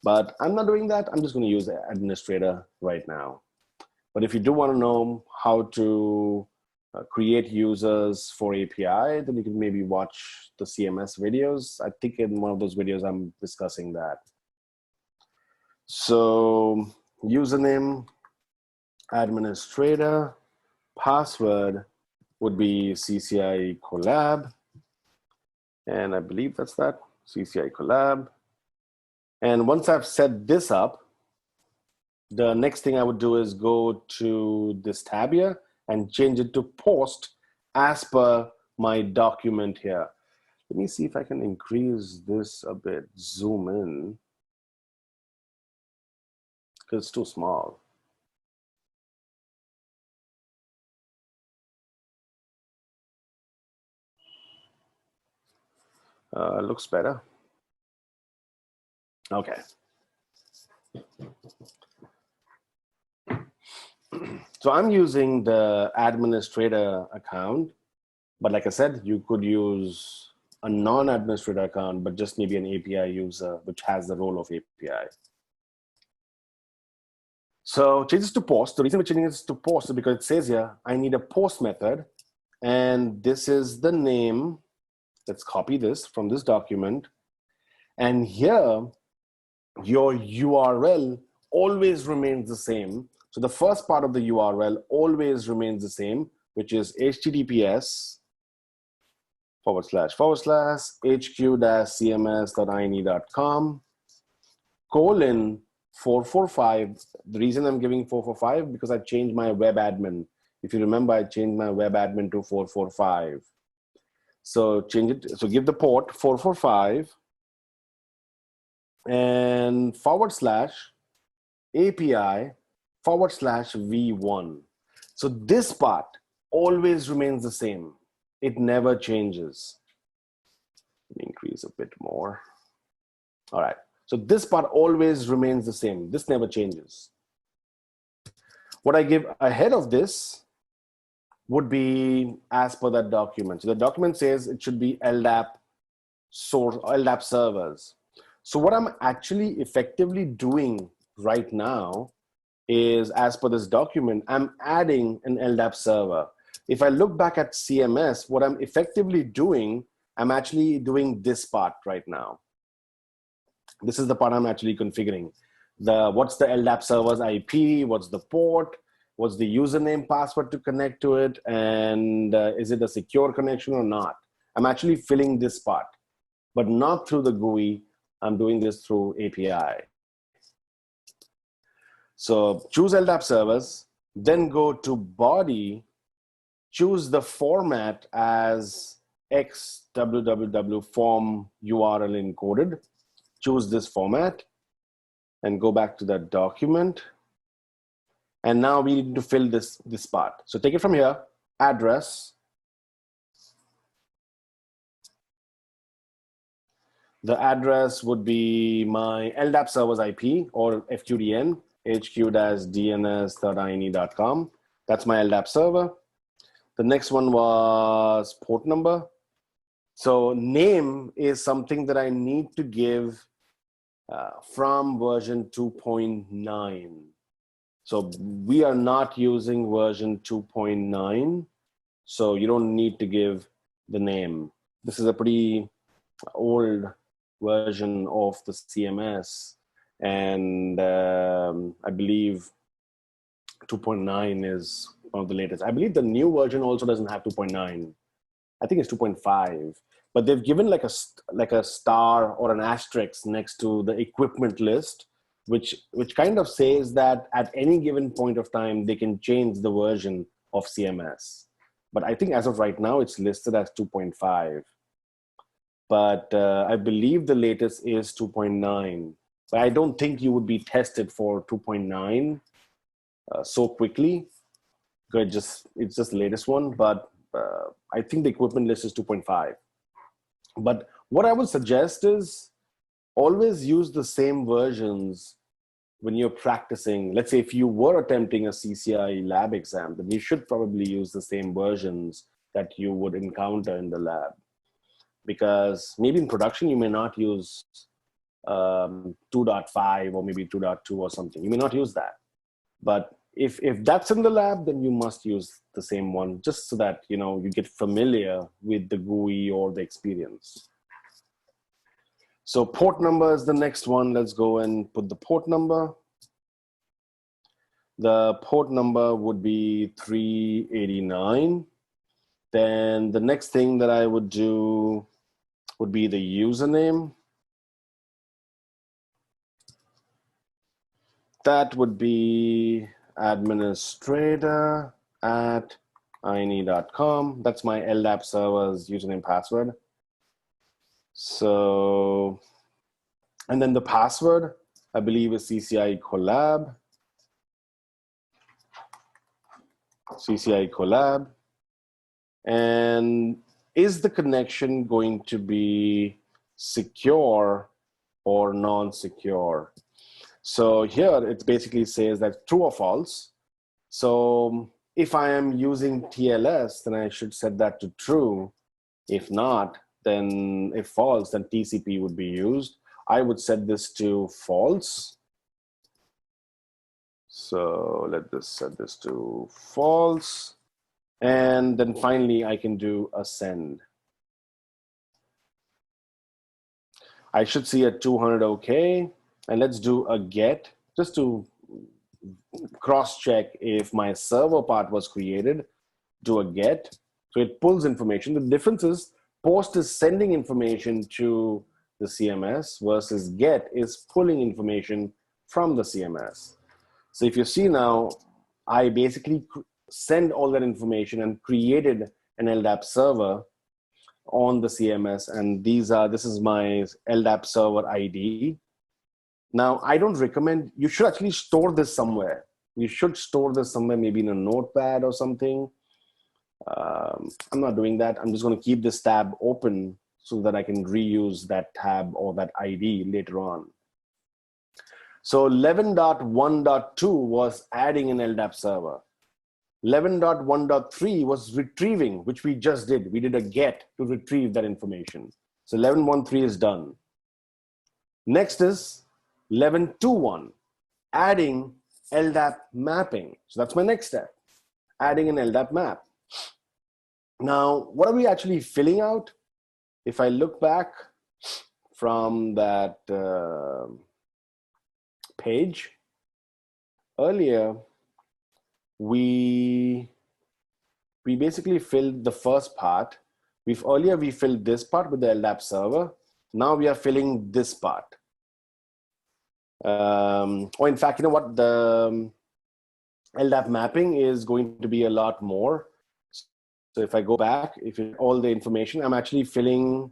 But I'm not doing that. I'm just going to use administrator right now. But if you do want to know how to create users for API, then you can maybe watch the CMS videos. I think in one of those videos, I'm discussing that. So username, administrator, password would be CCIE Collab. And I believe that's that, CCIE Collab. And once I've set this up, the next thing I would do is go to this tab here and change it to post as per my document here. Let me see if I can increase this a bit, zoom in, because it's too small. Looks better. Okay. So I'm using the administrator account, but like I said, you could use a non-administrator account, but just maybe an API user, which has the role of API. So changes to post. The reason we're changing this to post is because it says here, I need a post method, and this is the name. Let's copy this from this document. And here, your URL always remains the same. So the first part of the URL always remains the same, which is https://hq-cms.ine.com :445. The reason I'm giving 445 because I changed my WebAdmin. If you remember, I changed my WebAdmin to 445. So change it. So give the port 445 and /API/v1. So this part always remains the same. It never changes. Let me increase a bit more. All right. So this part always remains the same. This never changes. What I give ahead of this would be as per that document. So the document says it should be LDAP source, LDAP servers. So what I'm actually effectively doing right now is, as per this document, I'm adding an LDAP server. If I look back at CMS, what I'm effectively doing, I'm actually doing this part right now. This is the part I'm actually configuring. What's the LDAP server's IP? What's the port? What's the username password to connect to it? And is it a secure connection or not? I'm actually filling this part, but not through the GUI. I'm doing this through API. So choose LDAP servers, then go to body, choose the format as XWWW form URL encoded. Choose this format and go back to that document. And now we need to fill this part. So take it from here, address. The address would be my LDAP server's IP or FQDN, hq-dns.ine.com. That's my LDAP server. The next one was port number. So name is something that I need to give from version 2.9. So we are not using version 2.9. So you don't need to give the name. This is a pretty old version of the CMS. And I believe 2.9 is one of the latest. I believe the new version also doesn't have 2.9. I think it's 2.5. But they've given like a star or an asterisk next to the equipment list, which kind of says that at any given point of time, they can change the version of CMS. But I think as of right now, it's listed as 2.5. But I believe the latest is 2.9. But I don't think you would be tested for 2.9 so quickly. It's just the latest one, but I think the equipment list is 2.5. But what I would suggest is always use the same versions when you're practicing. Let's say if you were attempting a CCIE lab exam, then you should probably use the same versions that you would encounter in the lab. Because maybe in production, you may not use 2.5 or maybe 2.2 or something. You may not use that. But if that's in the lab, then you must use the same one, just so that you get familiar with the GUI or the experience. So port number is the next one. Let's go and put the port number. The port number would be 389. Then the next thing that I would do would be the username. That would be administrator at INE.com. That's my LDAP server's username password. So, and then the password, I believe, is CCIE Collab. CCIE Collab. And is the connection going to be secure or non-secure? So here it basically says that true or false. So if I am using TLS, then I should set that to true. If not, then if false, then TCP would be used. I would set this to false. So let us set this to false. And then finally, I can do a send. I should see a 200 OK. And let's do a get, just to cross-check if my server part was created. Do a get. So it pulls information. The difference is post is sending information to the CMS versus get is pulling information from the CMS. So if you see now, I basically send all that information and created an LDAP server on the CMS. And this is my LDAP server ID. Now, I don't recommend, you should actually store this somewhere. You should store this somewhere, maybe in a notepad or something. I'm not doing that. I'm just going to keep this tab open so that I can reuse that tab or that ID later on. So 11.1.2 was adding an LDAP server. 11.1.3 was retrieving, which we just did. We did a get to retrieve that information. So 11.1.3 is done. Next is 11.2.1, adding LDAP mapping. So that's my next step, adding an LDAP map. Now, what are we actually filling out? If I look back from that page earlier, we basically filled the first part. Earlier we filled this part with the LDAP server. Now we are filling this part. Or in fact, you know what? The LDAP mapping is going to be a lot more. So if I go back, if you all the information, I'm actually filling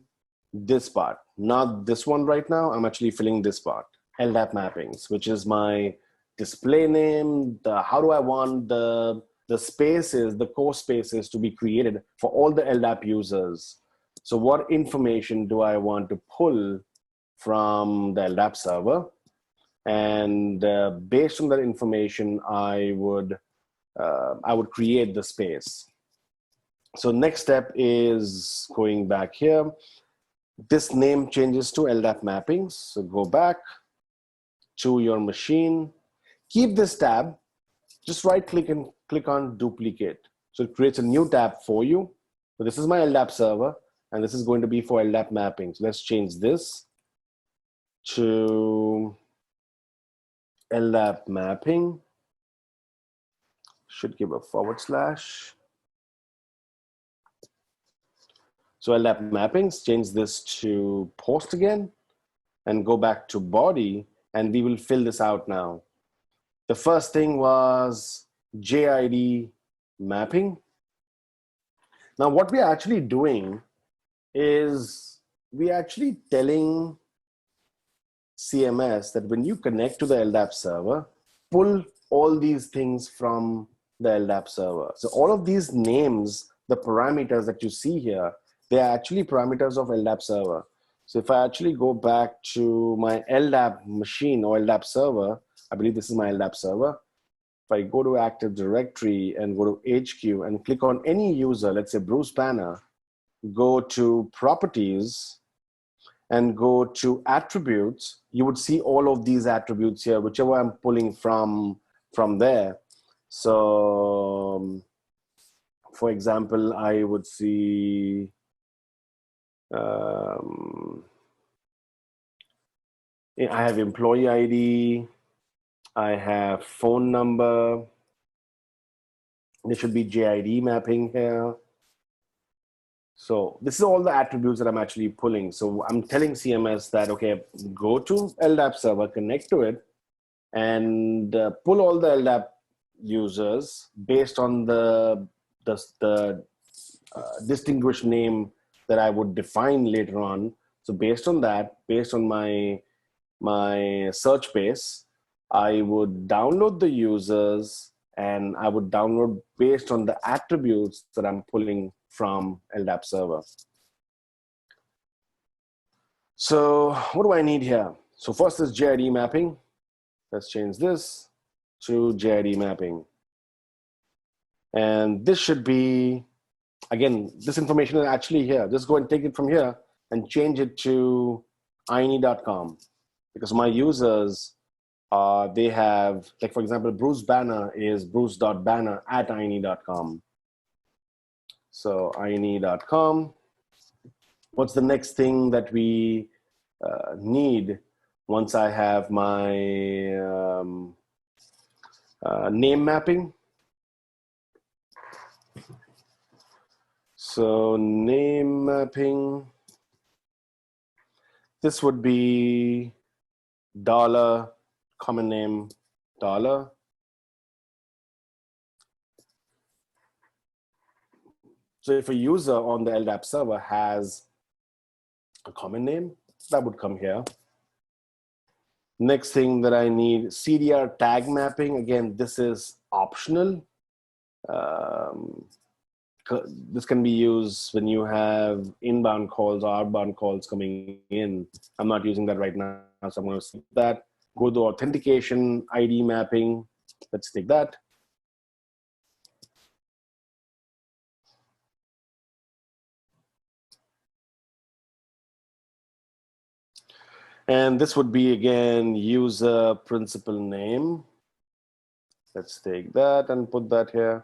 this part, not this one right now. I'm actually filling this part, LDAP mappings, which is my display name. How do I want the spaces, the core spaces to be created for all the LDAP users? So what information do I want to pull from the LDAP server? And based on that information, I would create the space. So next step is going back here. This name changes to LDAP mappings. So go back to your machine. Keep this tab. Just right click and click on duplicate. So it creates a new tab for you. So this is my LDAP server, and this is going to be for LDAP mapping. So let's change this to LDAP mapping. Should give a /. So LDAP mappings, change this to post again and go back to body, and we will fill this out now. The first thing was JID mapping. Now what we are actually doing is we are actually telling CMS that when you connect to the LDAP server, pull all these things from the LDAP server. So all of these names, the parameters that you see here, they are actually parameters of LDAP server. So if I actually go back to my LDAP machine or LDAP server, I believe this is my LDAP server. If I go to Active Directory and go to HQ and click on any user, let's say Bruce Banner, go to Properties and go to Attributes, you would see all of these attributes here, whichever I'm pulling from there. So for example, I would see I have employee ID, I have phone number, there should be JID mapping here. So this is all the attributes that I'm actually pulling. So I'm telling CMS that, okay, go to LDAP server, connect to it, and pull all the LDAP users based on the the distinguished name that I would define later on. So based on that, based on my search base, I would download the users, and I would download based on the attributes that I'm pulling from LDAP server. So what do I need here? So first is JID mapping. Let's change this to JID mapping. And this should be, again, this information is actually here. Just go and take it from here and change it to INE.com, because my users, they have, like for example, Bruce Banner is bruce.banner@INE.com. So INE.com. What's the next thing that we need once I have my name mapping? So name mapping, this would be $ common name $. So if a user on the LDAP server has a common name, that would come here. Next thing that I need, CDR tag mapping. Again, this is optional. This can be used when you have inbound calls or outbound calls coming in. I'm not using that right now, so I'm going to skip that. Go to authentication ID mapping. Let's take that. And this would be, again, user principal name. Let's take that and put that here.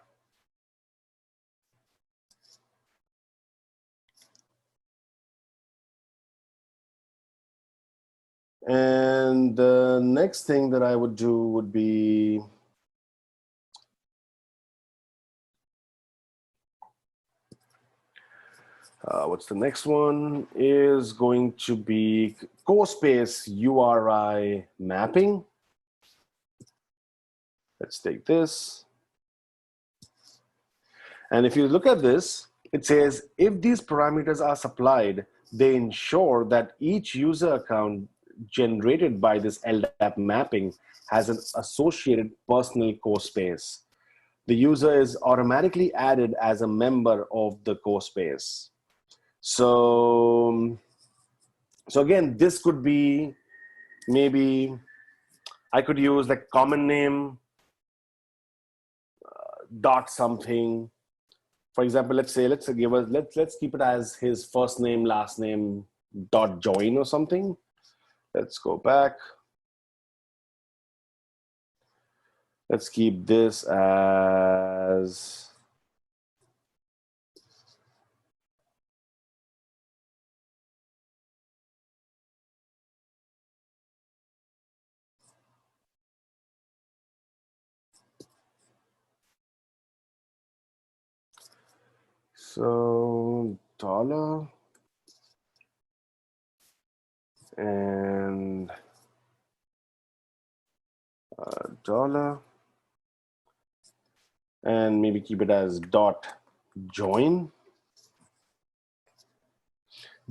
And the next thing that I would do would be what's the next one is going to be CoSpace URI mapping. Let's take this. And if you look at this, it says if these parameters are supplied, they ensure that each user account generated by this LDAP mapping has an associated personal CoSpace. The user is automatically added as a member of the CoSpace. So again, this could be, maybe I could use like common name dot something. For example, let's keep it as his first name, last name dot join or something. Let's go back. Let's keep this as so $ and $, and maybe keep it as dot join.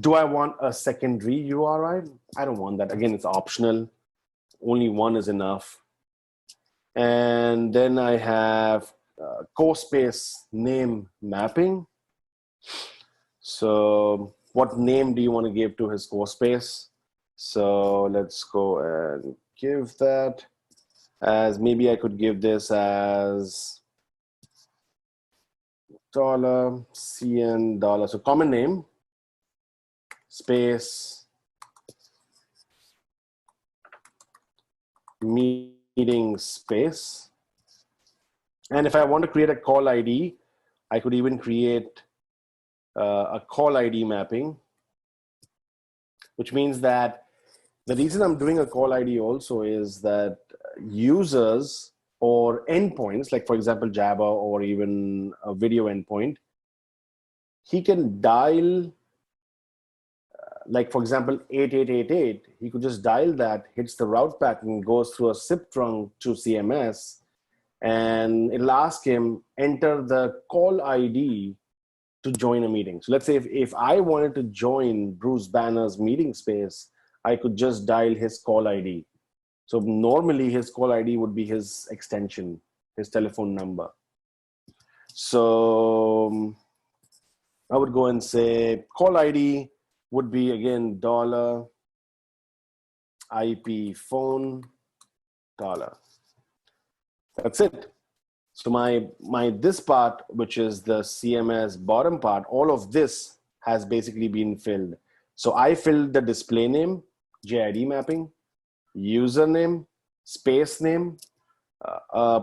Do I want a secondary URI? I don't want that. Again, it's optional. Only one is enough. And then I have CoSpace name mapping. So what name do you want to give to his CoSpace? So let's go and give that as, maybe I could give this as $CN $. So common name space meeting space. And if I want to create a call ID, I could even create a call ID mapping, which means that the reason I'm doing a call ID also is that users or endpoints, like for example, Java or even a video endpoint, he can dial, like for example, 8888, he could just dial that, hits the route pattern, goes through a SIP trunk to CMS, and it'll ask him, enter the call ID to join a meeting. So let's say if I wanted to join Bruce Banner's meeting space, I could just dial his call ID. So normally his call ID would be his extension, his telephone number. So I would go and say call ID would be again $IP phone $. That's it. So my this part, which is the CMS bottom part, all of this has basically been filled. So I filled the display name, JID mapping, username, space name,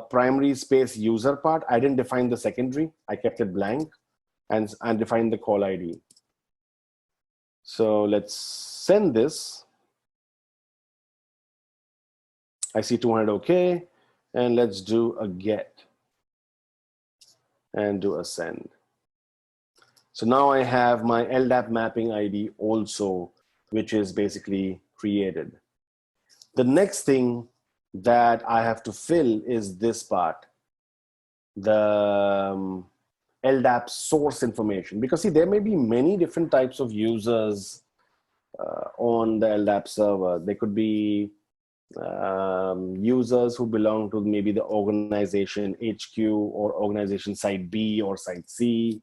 primary space user part. I didn't define the secondary. I kept it blank and defined the call ID. So let's send this. I see 200 OK, and let's do a get and do a send. So now I have my LDAP mapping ID also, which is basically created. The next thing that I have to fill is this part, the LDAP source information, because see, there may be many different types of users on the LDAP server. There could be users who belong to maybe the organization HQ or organization site B or site C.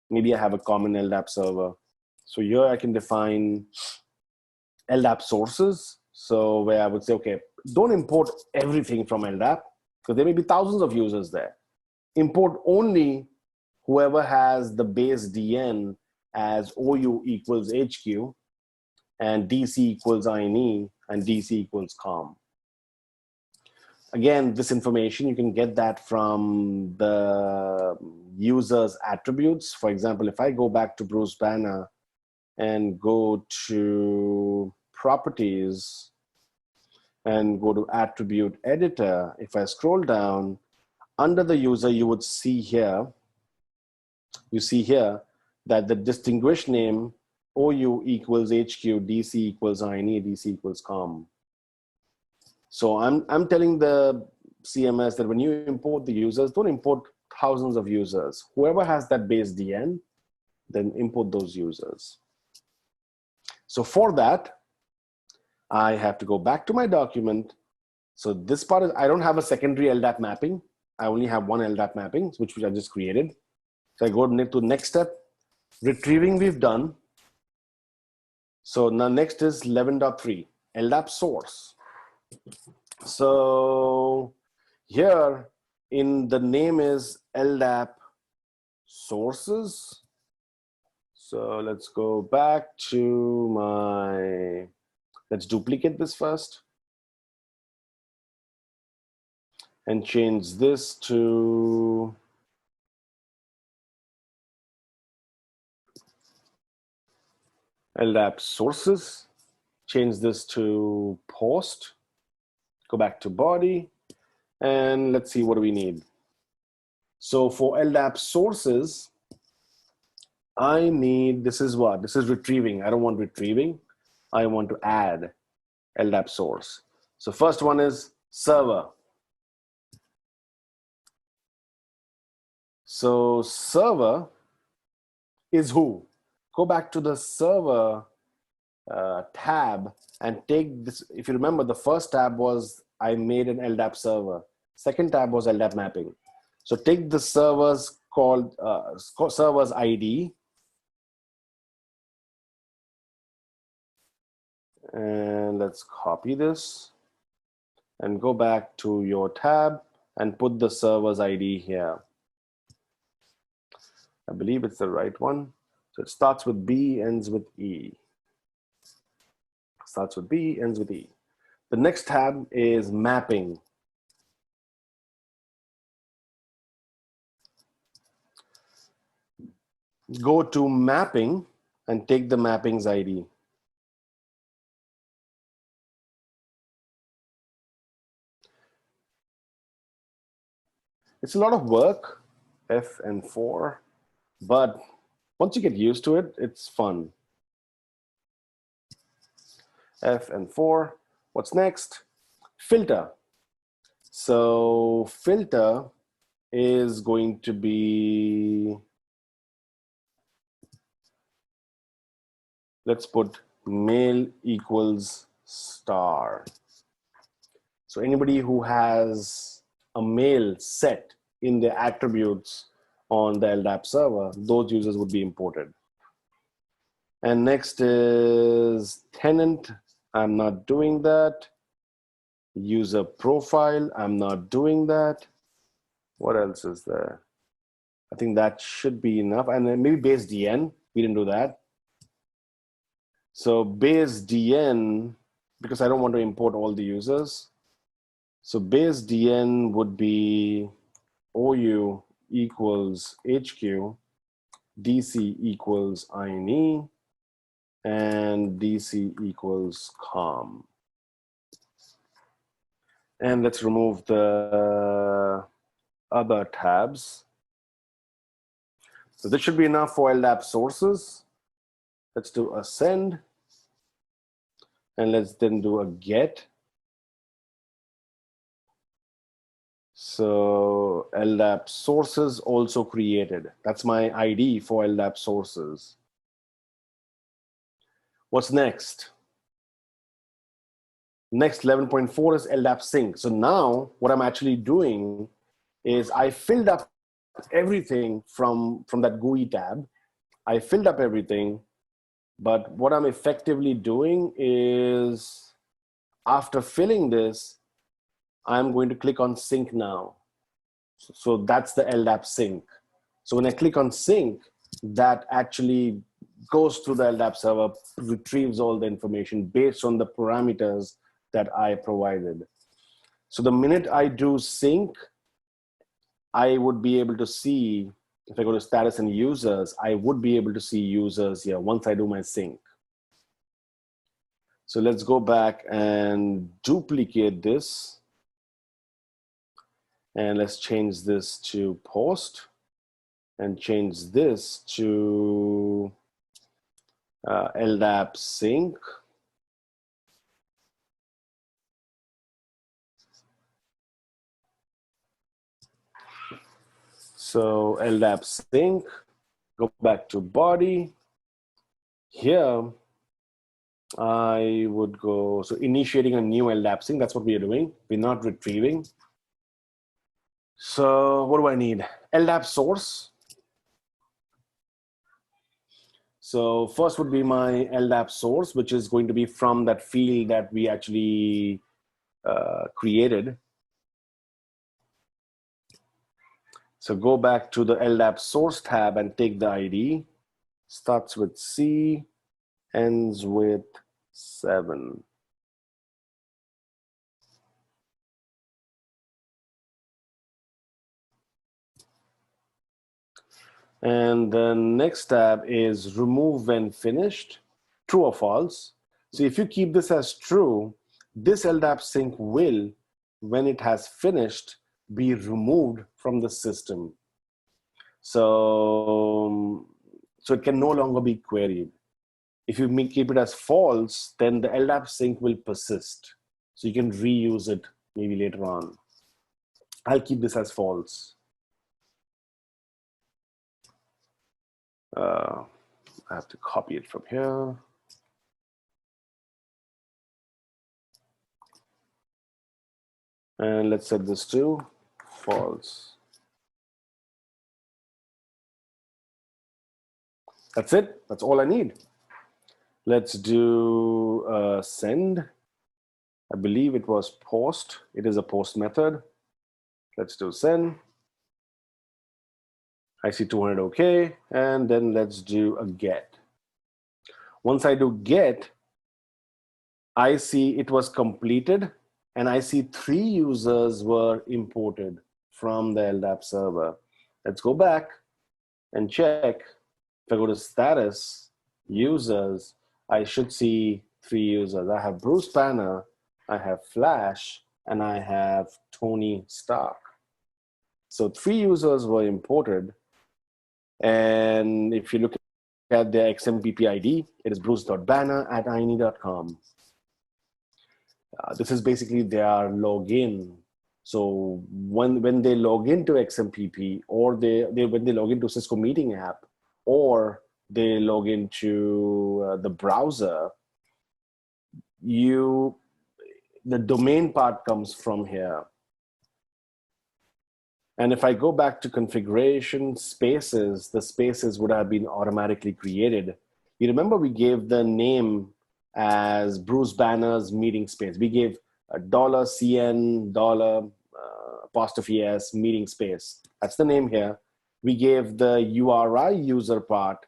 Maybe I have a common LDAP server. So here I can define LDAP sources. So where I would say, okay, don't import everything from LDAP because there may be thousands of users there. Import only whoever has the base DN as OU equals HQ and DC equals INE and DC equals COM. Again, this information, you can get that from the user's attributes. For example, if I go back to Bruce Banner and go to properties and go to attribute editor, if I scroll down under the user, you would see here, that the distinguished name OU equals HQ, DC equals INE, DC equals COM. So I'm telling the CMS that when you import the users, don't import thousands of users. Whoever has that base DN, then import those users. So for that, I have to go back to my document. So this part is, I don't have a secondary LDAP mapping. I only have one LDAP mapping, which I just created. So I go to next step. Retrieving we've done. So now next is 11.3, LDAP source. So here in the name is LDAP sources. So let's go back to my, let's duplicate this first and change this to LDAP sources, change this to post, go back to body, and let's see what do we need. So for LDAP sources, I need, this is what? This is retrieving. I don't want retrieving. I want to add LDAP source. So first one is server. So server is who? Go back to the server tab and take this. If you remember, the first tab was I made an LDAP server. Second tab was LDAP mapping. So take the server's called server's ID and let's copy this and go back to your tab and put the server's ID here. I believe it's the right one. So it starts with B, ends with E. Starts with B, ends with E. The next tab is mapping. Go to mapping and take the mapping's ID. It's a lot of work, F and 4, but once you get used to it, it's fun. F and 4. What's next? Filter. So filter is going to be, let's put mail equals star. So anybody who has a mail set in their attributes on the LDAP server, those users would be imported. And next is tenant. I'm not doing that. User profile. I'm not doing that. What else is there? I think that should be enough. And then maybe base DN. We didn't do that. So base DN, because I don't want to import all the users. So base DN would be OU equals HQ, DC equals INE, and DC equals COM. And let's remove the other tabs. So this should be enough for LDAP sources. Let's do a send. And let's then do a get. So LDAP sources also created. That's my ID for LDAP sources. What's next? Next 11.4 is LDAP sync. So now what I'm actually doing is I filled up everything from that GUI tab. I filled up everything, but what I'm effectively doing is after filling this, I'm going to click on sync now. So that's the LDAP sync. So when I click on sync, that actually goes through the LDAP server, retrieves all the information based on the parameters that I provided. So the minute I do sync, I would be able to see, if I go to status and users, I would be able to see users here once I do my sync. So let's go back and duplicate this. And let's change this to post and change this to LDAP sync. So LDAP sync, go back to body. Here, I would go, so initiating a new LDAP sync, that's what we are doing. We're not retrieving. So what do I need? LDAP source. So first would be my LDAP source, which is going to be from that field that we actually created. So go back to the LDAP source tab and take the ID. Starts with C, ends with 7. And the next tab is remove when finished, true or false. So if you keep this as true, this LDAP sync will, when it has finished, be removed from the system. So it can no longer be queried. If you keep it as false, then the LDAP sync will persist. So you can reuse it maybe later on. I'll keep this as false. I have to copy it from here. And let's set this to false. That's it. That's all I need. Let's do send. I believe it was post. It is a post method. Let's do send. I see 200 OK. And then let's do a get. Once I do get, I see it was completed. And I see 3 users were imported from the LDAP server. Let's go back and check. If I go to status, users, I should see 3 users. I have Bruce Banner, I have Flash, and I have Tony Stark. So 3 users were imported. And if you look at their XMPP ID, it is bruce.banner@ine.com. This is basically their login So when they log into XMPP, or when they log into Cisco Meeting app, or they log into the browser, the domain part comes from here. And if I go back to configuration spaces, the spaces would have been automatically created. You remember we gave the name as Bruce Banner's meeting space. We gave a $CN, apostrophe S meeting space. That's the name here. We gave the URI user part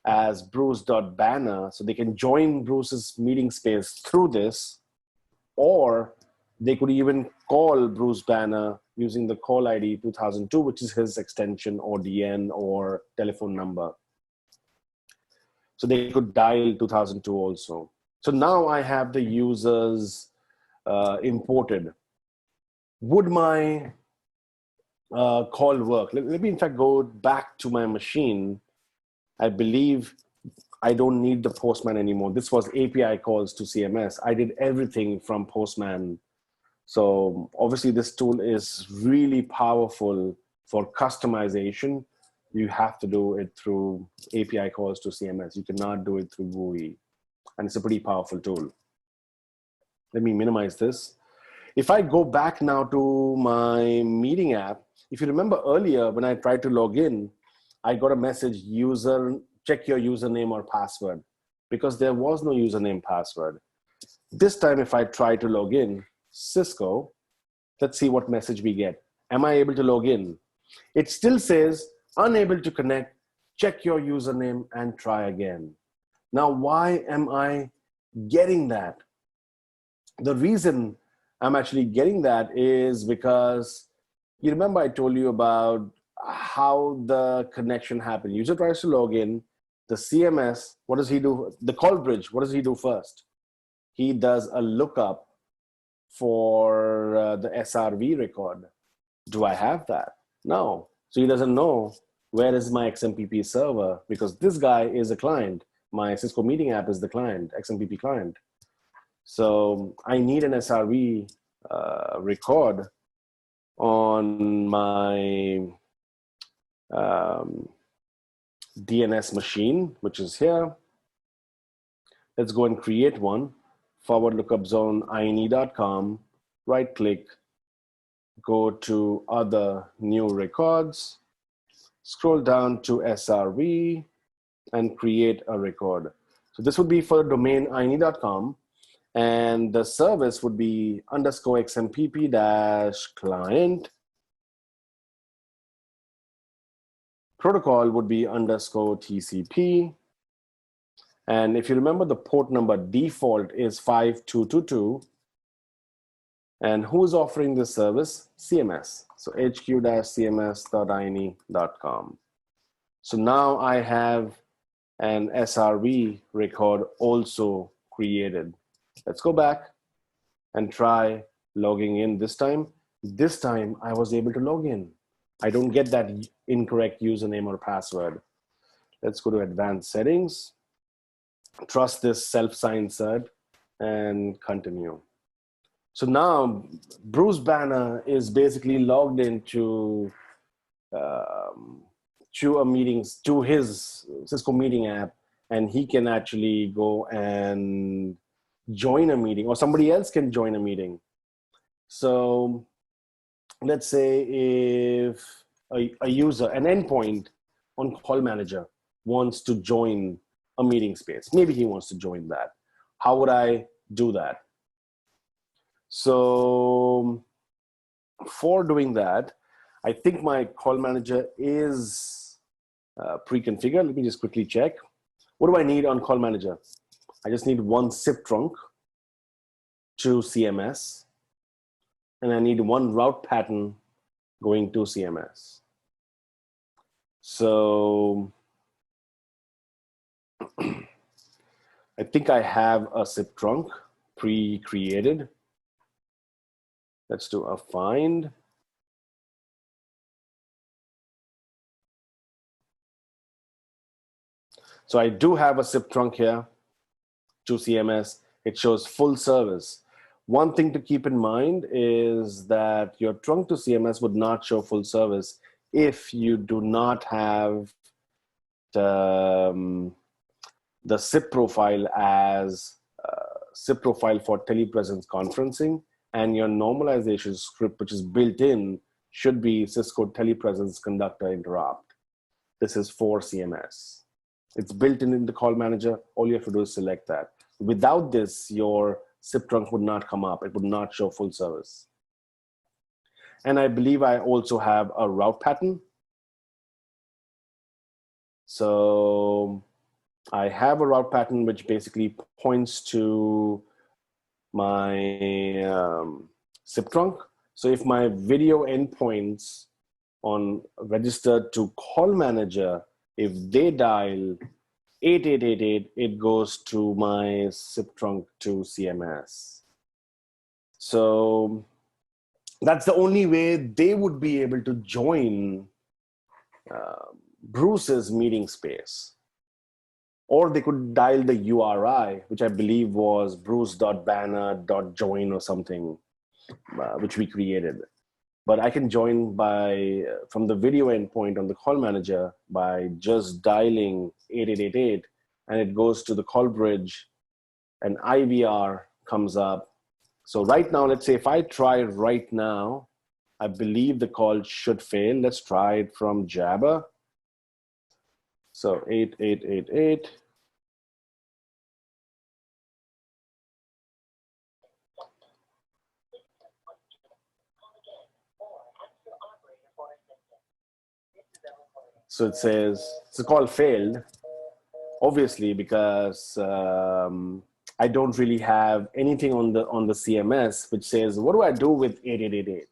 as bruce.banner, so they can join Bruce's meeting space through this, or they could even call Bruce Banner using the call ID 2002, which is his extension or DN or telephone number. So they could dial 2002 also. So now I have the users imported. Would my call work? Let me in fact go back to my machine. I believe I don't need the Postman anymore. This was API calls to CMS. I did everything from Postman. So obviously this tool is really powerful for customization. You have to do it through API calls to CMS. You cannot do it through GUI. And it's a pretty powerful tool. Let me minimize this. If I go back now to my meeting app, if you remember earlier when I tried to log in, I got a message, check your username or password, because there was no username password. This time, if I try to log in, Cisco, let's see what message we get. Am I able to log in? It still says, unable to connect, check your username and try again. Now, why am I getting that? The reason I'm actually getting that is because you remember I told you about how the connection happened. User tries to log in, the CMS, what does he do? The call bridge, what does he do first? He does a lookup for the SRV record. Do I have that? No. So he doesn't know where is my XMPP server, because this guy is a client. My Cisco Meeting app is the client, XMPP client. So I need an SRV record on my DNS machine, which is here. Let's go and create one. Forward lookup zone INE.com, right click, go to other new records, scroll down to SRV and create a record. So this would be for domain INE.com, and the service would be _XMPP-client. Protocol would be _TCP. And if you remember, the port number default is 5222. And who's offering this service? CMS. So hq-cms.ine.com. So now I have an SRV record also created. Let's go back and try logging in this time. This time I was able to log in. I don't get that incorrect username or password. Let's go to advanced settings. Trust this self-signed cert and continue. So now Bruce Banner is basically logged into to his Cisco Meeting app, and he can actually go and join a meeting, or somebody else can join a meeting. So let's say if a user, an endpoint on Call Manager wants to join a meeting space, maybe he wants to join that. How would I do that? So for doing that, I think my Call Manager is pre-configured. Let me just quickly check. What do I need on Call Manager? I just need one SIP trunk to CMS, and I need one route pattern going to CMS. So I think I have a SIP trunk pre-created. Let's do a find. So I do have a SIP trunk here to CMS. It shows full service. One thing to keep in mind is that your trunk to CMS would not show full service if you do not have the SIP profile as SIP profile for telepresence conferencing, and your normalization script, which is built in, should be Cisco telepresence conductor interrupt. This is for CMS. It's built in the call manager. All you have to do is select that. Without this, your SIP trunk would not come up. It would not show full service. And I believe I also have a route pattern. So I have a route pattern which basically points to my SIP trunk. So if my video endpoints on registered to call manager, if they dial 8888, it goes to my SIP trunk to CMS. So that's the only way they would be able to join Bruce's meeting space. Or they could dial the URI, which I believe was bruce.banner.join or something, which we created. But I can join by from the video endpoint on the call manager by just dialing 8888, and it goes to the call bridge, and IVR comes up. So right now, let's say if I try right now, I believe the call should fail. Let's try it from Jabber. So 8888. So it says the call failed, obviously, because I don't really have anything on the CMS which says, what do I do with 8888?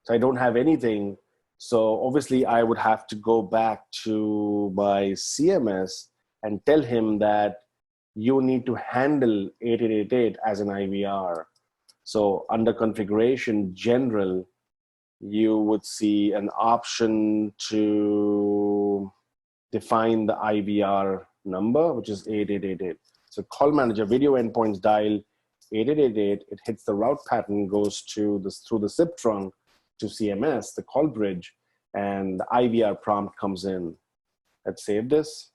So I don't have anything. So obviously I would have to go back to my CMS and tell him that you need to handle 8888 as an IVR. So under configuration general, you would see an option to define the IVR number, which is 8888. So call manager video endpoints dial 8888. It hits the route pattern, goes to through the SIP trunk to CMS, the call bridge, and the IVR prompt comes in. Let's save this.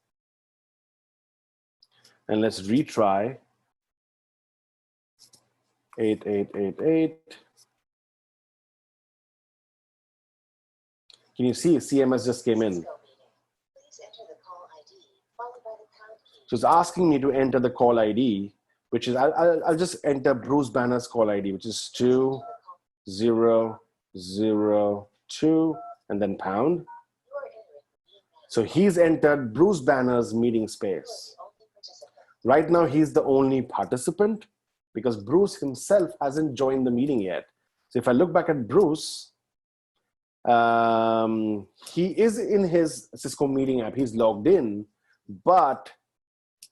And let's retry 8888. Can you see CMS just came in? So it's asking me to enter the call ID, which is, I'll just enter Bruce Banner's call ID, which is 2002 and then pound. So he's entered Bruce Banner's meeting space. Right now, he's the only participant because Bruce himself hasn't joined the meeting yet. So if I look back at Bruce, he is in his Cisco meeting app. He's logged in, but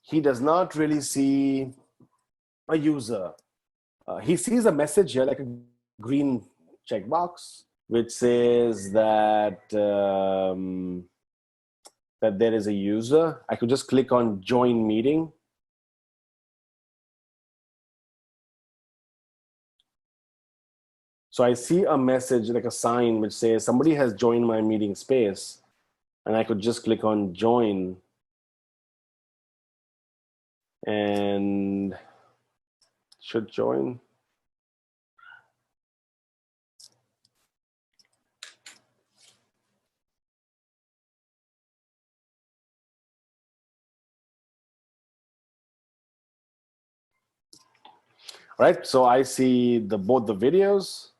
he does not really see a user. He sees a message here, like a green checkbox, which says that that there is a user. I could just click on join meeting. So I see a message, like a sign, which says somebody has joined my meeting space, and I could just click on join. And should join. Right, so I see both the videos.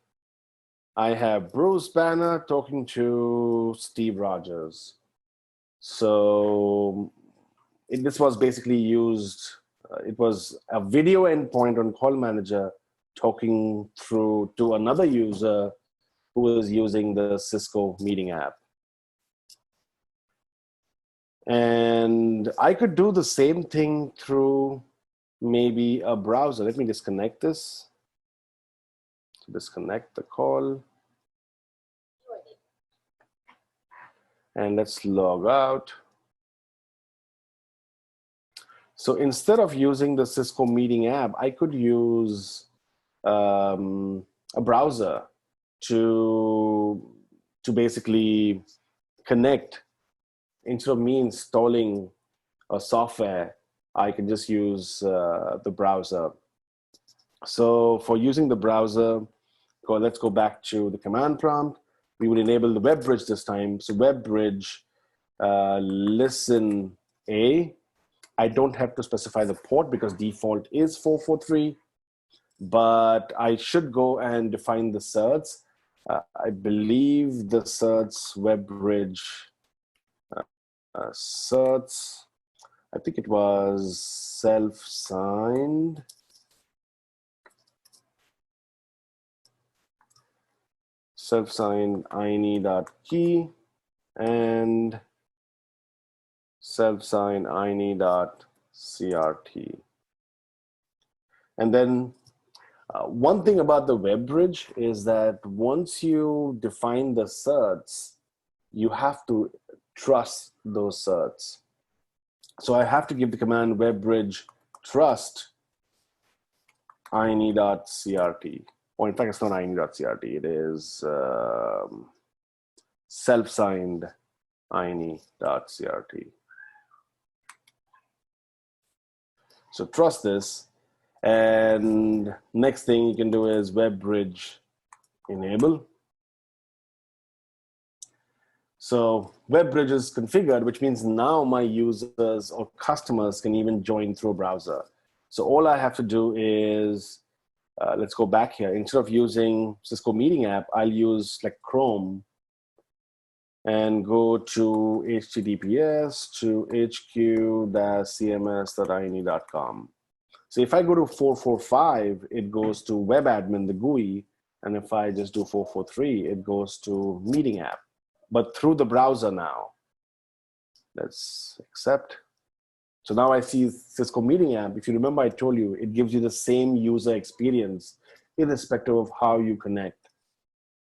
I have Bruce Banner talking to Steve Rogers. So this was basically used, it was a video endpoint on call manager talking through to another user who was using the Cisco meeting app. And I could do the same thing through maybe a browser. Let me disconnect this. Disconnect the call. And let's log out. So instead of using the Cisco meeting app, I could use a browser to basically connect. Instead of me installing a software, I can just use the browser. So for using the browser, let's go back to the command prompt. We would enable the WebBridge this time. So WebBridge, listen A. I don't have to specify the port because default is 443, but I should go and define the certs. I believe the certs WebBridge certs, I think it was self-signed. Self-signed INE.key and self-signed INE.crt. And then one thing about the WebBridge is that once you define the certs, you have to trust those certs. So I have to give the command WebBridge trust INE.crt. Or in fact, it's not INE.crt. It is self-signed INE.crt. So trust this. And next thing you can do is WebBridge enable. So WebBridge is configured, which means now my users or customers can even join through a browser. So all I have to do is, let's go back here. Instead of using Cisco Meeting app, I'll use like Chrome and go to HTTPS to hq-cms.ine.com. So if I go to 445, it goes to WebAdmin, the GUI. And if I just do 443, it goes to Meeting app, but through the browser now. Let's accept. So now I see Cisco Meeting app. If you remember, I told you, it gives you the same user experience irrespective of how you connect.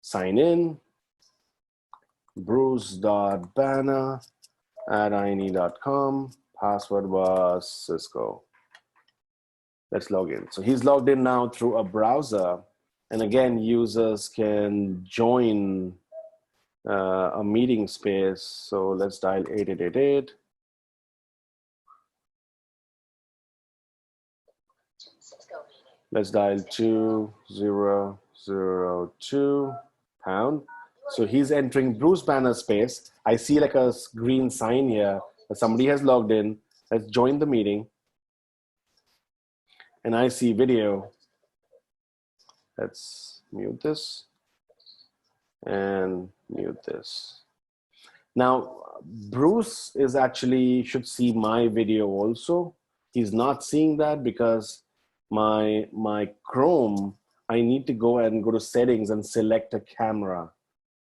Sign in, bruce.banner@ine.com. Password was Cisco. Let's log in. So he's logged in now through a browser. And again, users can join a meeting space. So let's dial 8888. Let's dial 2002 pound. So he's entering Bruce Banner space. I see like a green sign here that somebody has logged in, has joined the meeting. And I see video. Let's mute this and mute this. Now, Bruce is actually should see my video also. He's not seeing that because my Chrome, I need to go to settings and select a camera.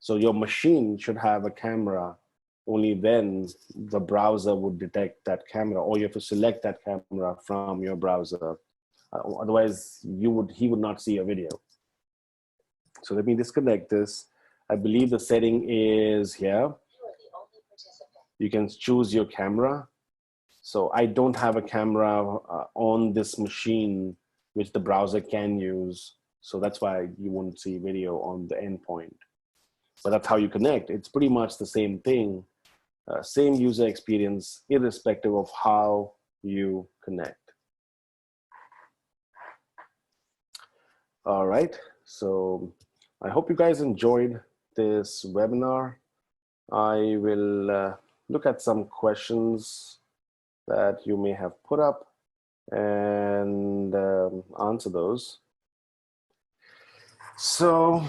So your machine should have a camera. Only then the browser would detect that camera, or you have to select that camera from your browser. Otherwise, he would not see a video. So let me disconnect this. I believe the setting is here. You can choose your camera. So I don't have a camera on this machine, which the browser can use. So that's why you won't see video on the endpoint. But that's how you connect. It's pretty much the same thing, same user experience, irrespective of how you connect. All right, so I hope you guys enjoyed this webinar. I will look at some questions that you may have put up and answer those. So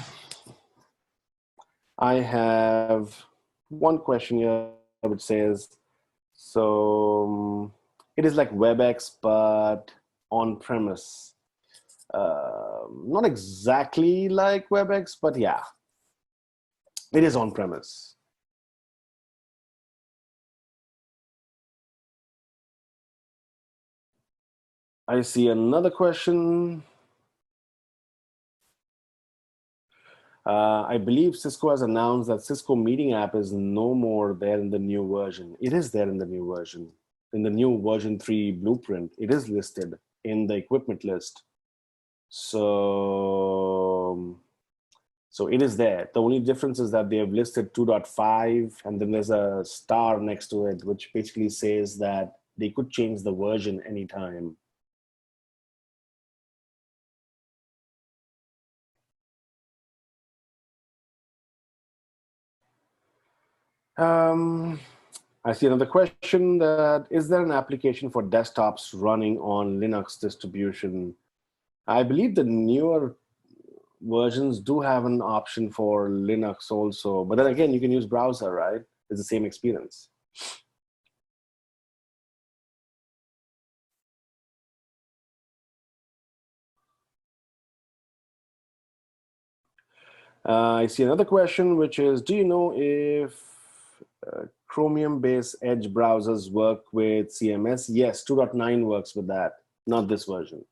I have one question here which says, so it is like WebEx, but on-premise. Not exactly like WebEx, but yeah, it is on-premise. I see another question. I believe Cisco has announced that Cisco Meeting app is no more there in the new version. It is there in the new version. In the new version 3 blueprint, it is listed in the equipment list. So it is there. The only difference is that they have listed 2.5 and then there's a star next to it, which basically says that they could change the version anytime. I see another question that, is there an application for desktops running on Linux distribution? I believe the newer versions do have an option for Linux also, but then again, you can use browser, right? It's the same experience. I see another question, which is, do you know if Chromium-based Edge browsers work with CMS? Yes, 2.9 works with that, not this version.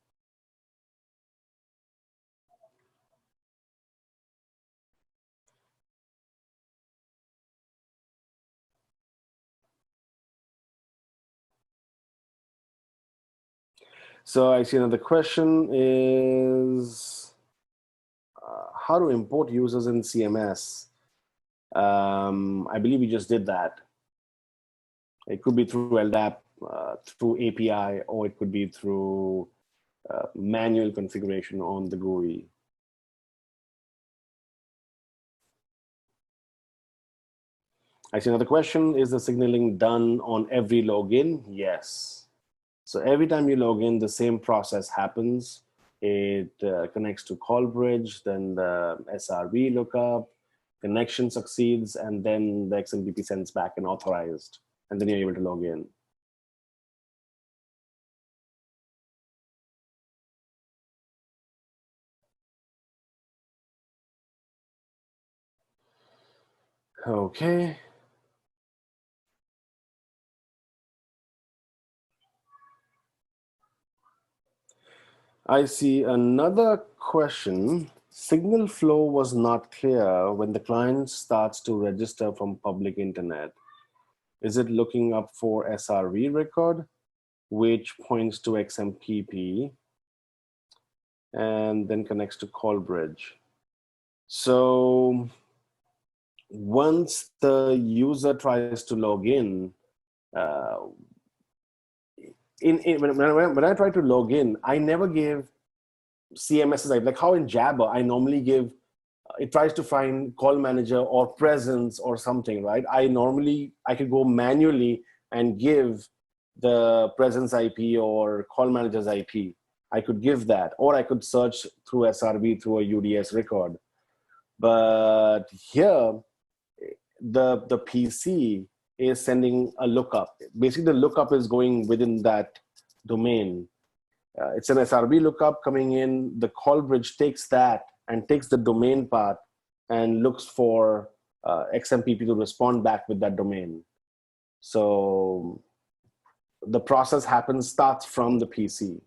So I see another question is, how to import users in CMS? I believe we just did that. It could be through LDAP, through API, or it could be through manual configuration on the GUI. I see another question, is the signaling done on every login? Yes. So every time you log in, the same process happens. It connects to CallBridge, then the SRV lookup, connection succeeds, and then the XMPP sends back an authorized, and then you're able to log in. Okay. I see another question. Signal flow was not clear when the client starts to register from public internet. Is it looking up for SRV record, which points to XMPP, and then connects to CallBridge? So once the user tries to log in, when I try to log in, I never give CMSs, like how in Jabber, I normally give, it tries to find call manager or presence or something, right? I could go manually and give the presence IP or call manager's IP. I could give that, or I could search through SRV through a UDS record. But here, the PC is sending a lookup. Basically, the lookup is going within that domain. It's an SRV lookup coming in. The call bridge takes that and takes the domain part and looks for XMPP to respond back with that domain. So the process starts from the PC.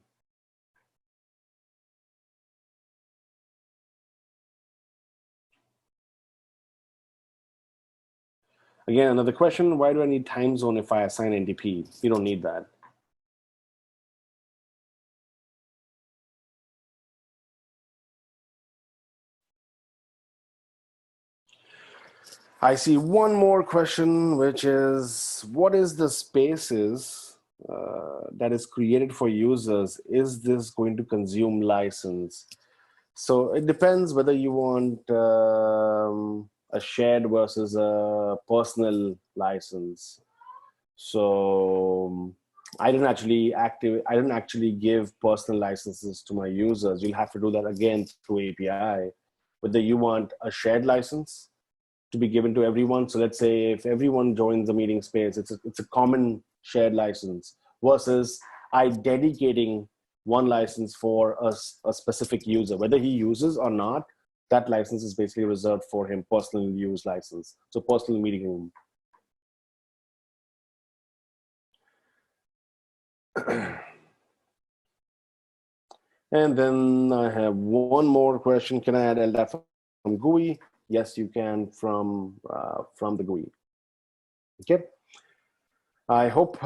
Again, another question, why do I need time zone if I assign NDP? You don't need that. I see one more question, which is, what is the spaces that is created for users? Is this going to consume license? So it depends whether you want a shared versus a personal license. So I didn't actually give personal licenses to my users. You'll have to do that again through API. Whether you want a shared license to be given to everyone. So let's say if everyone joins the meeting space, it's a common shared license versus I dedicating one license for a specific user, whether he uses or not, that license is basically reserved for him, personal use license. So personal meeting room. And then I have one more question. Can I add LDAP from GUI? Yes, you can from the GUI. Okay. I hope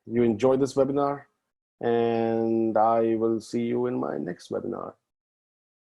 you enjoyed this webinar. and I will see you in my next webinar.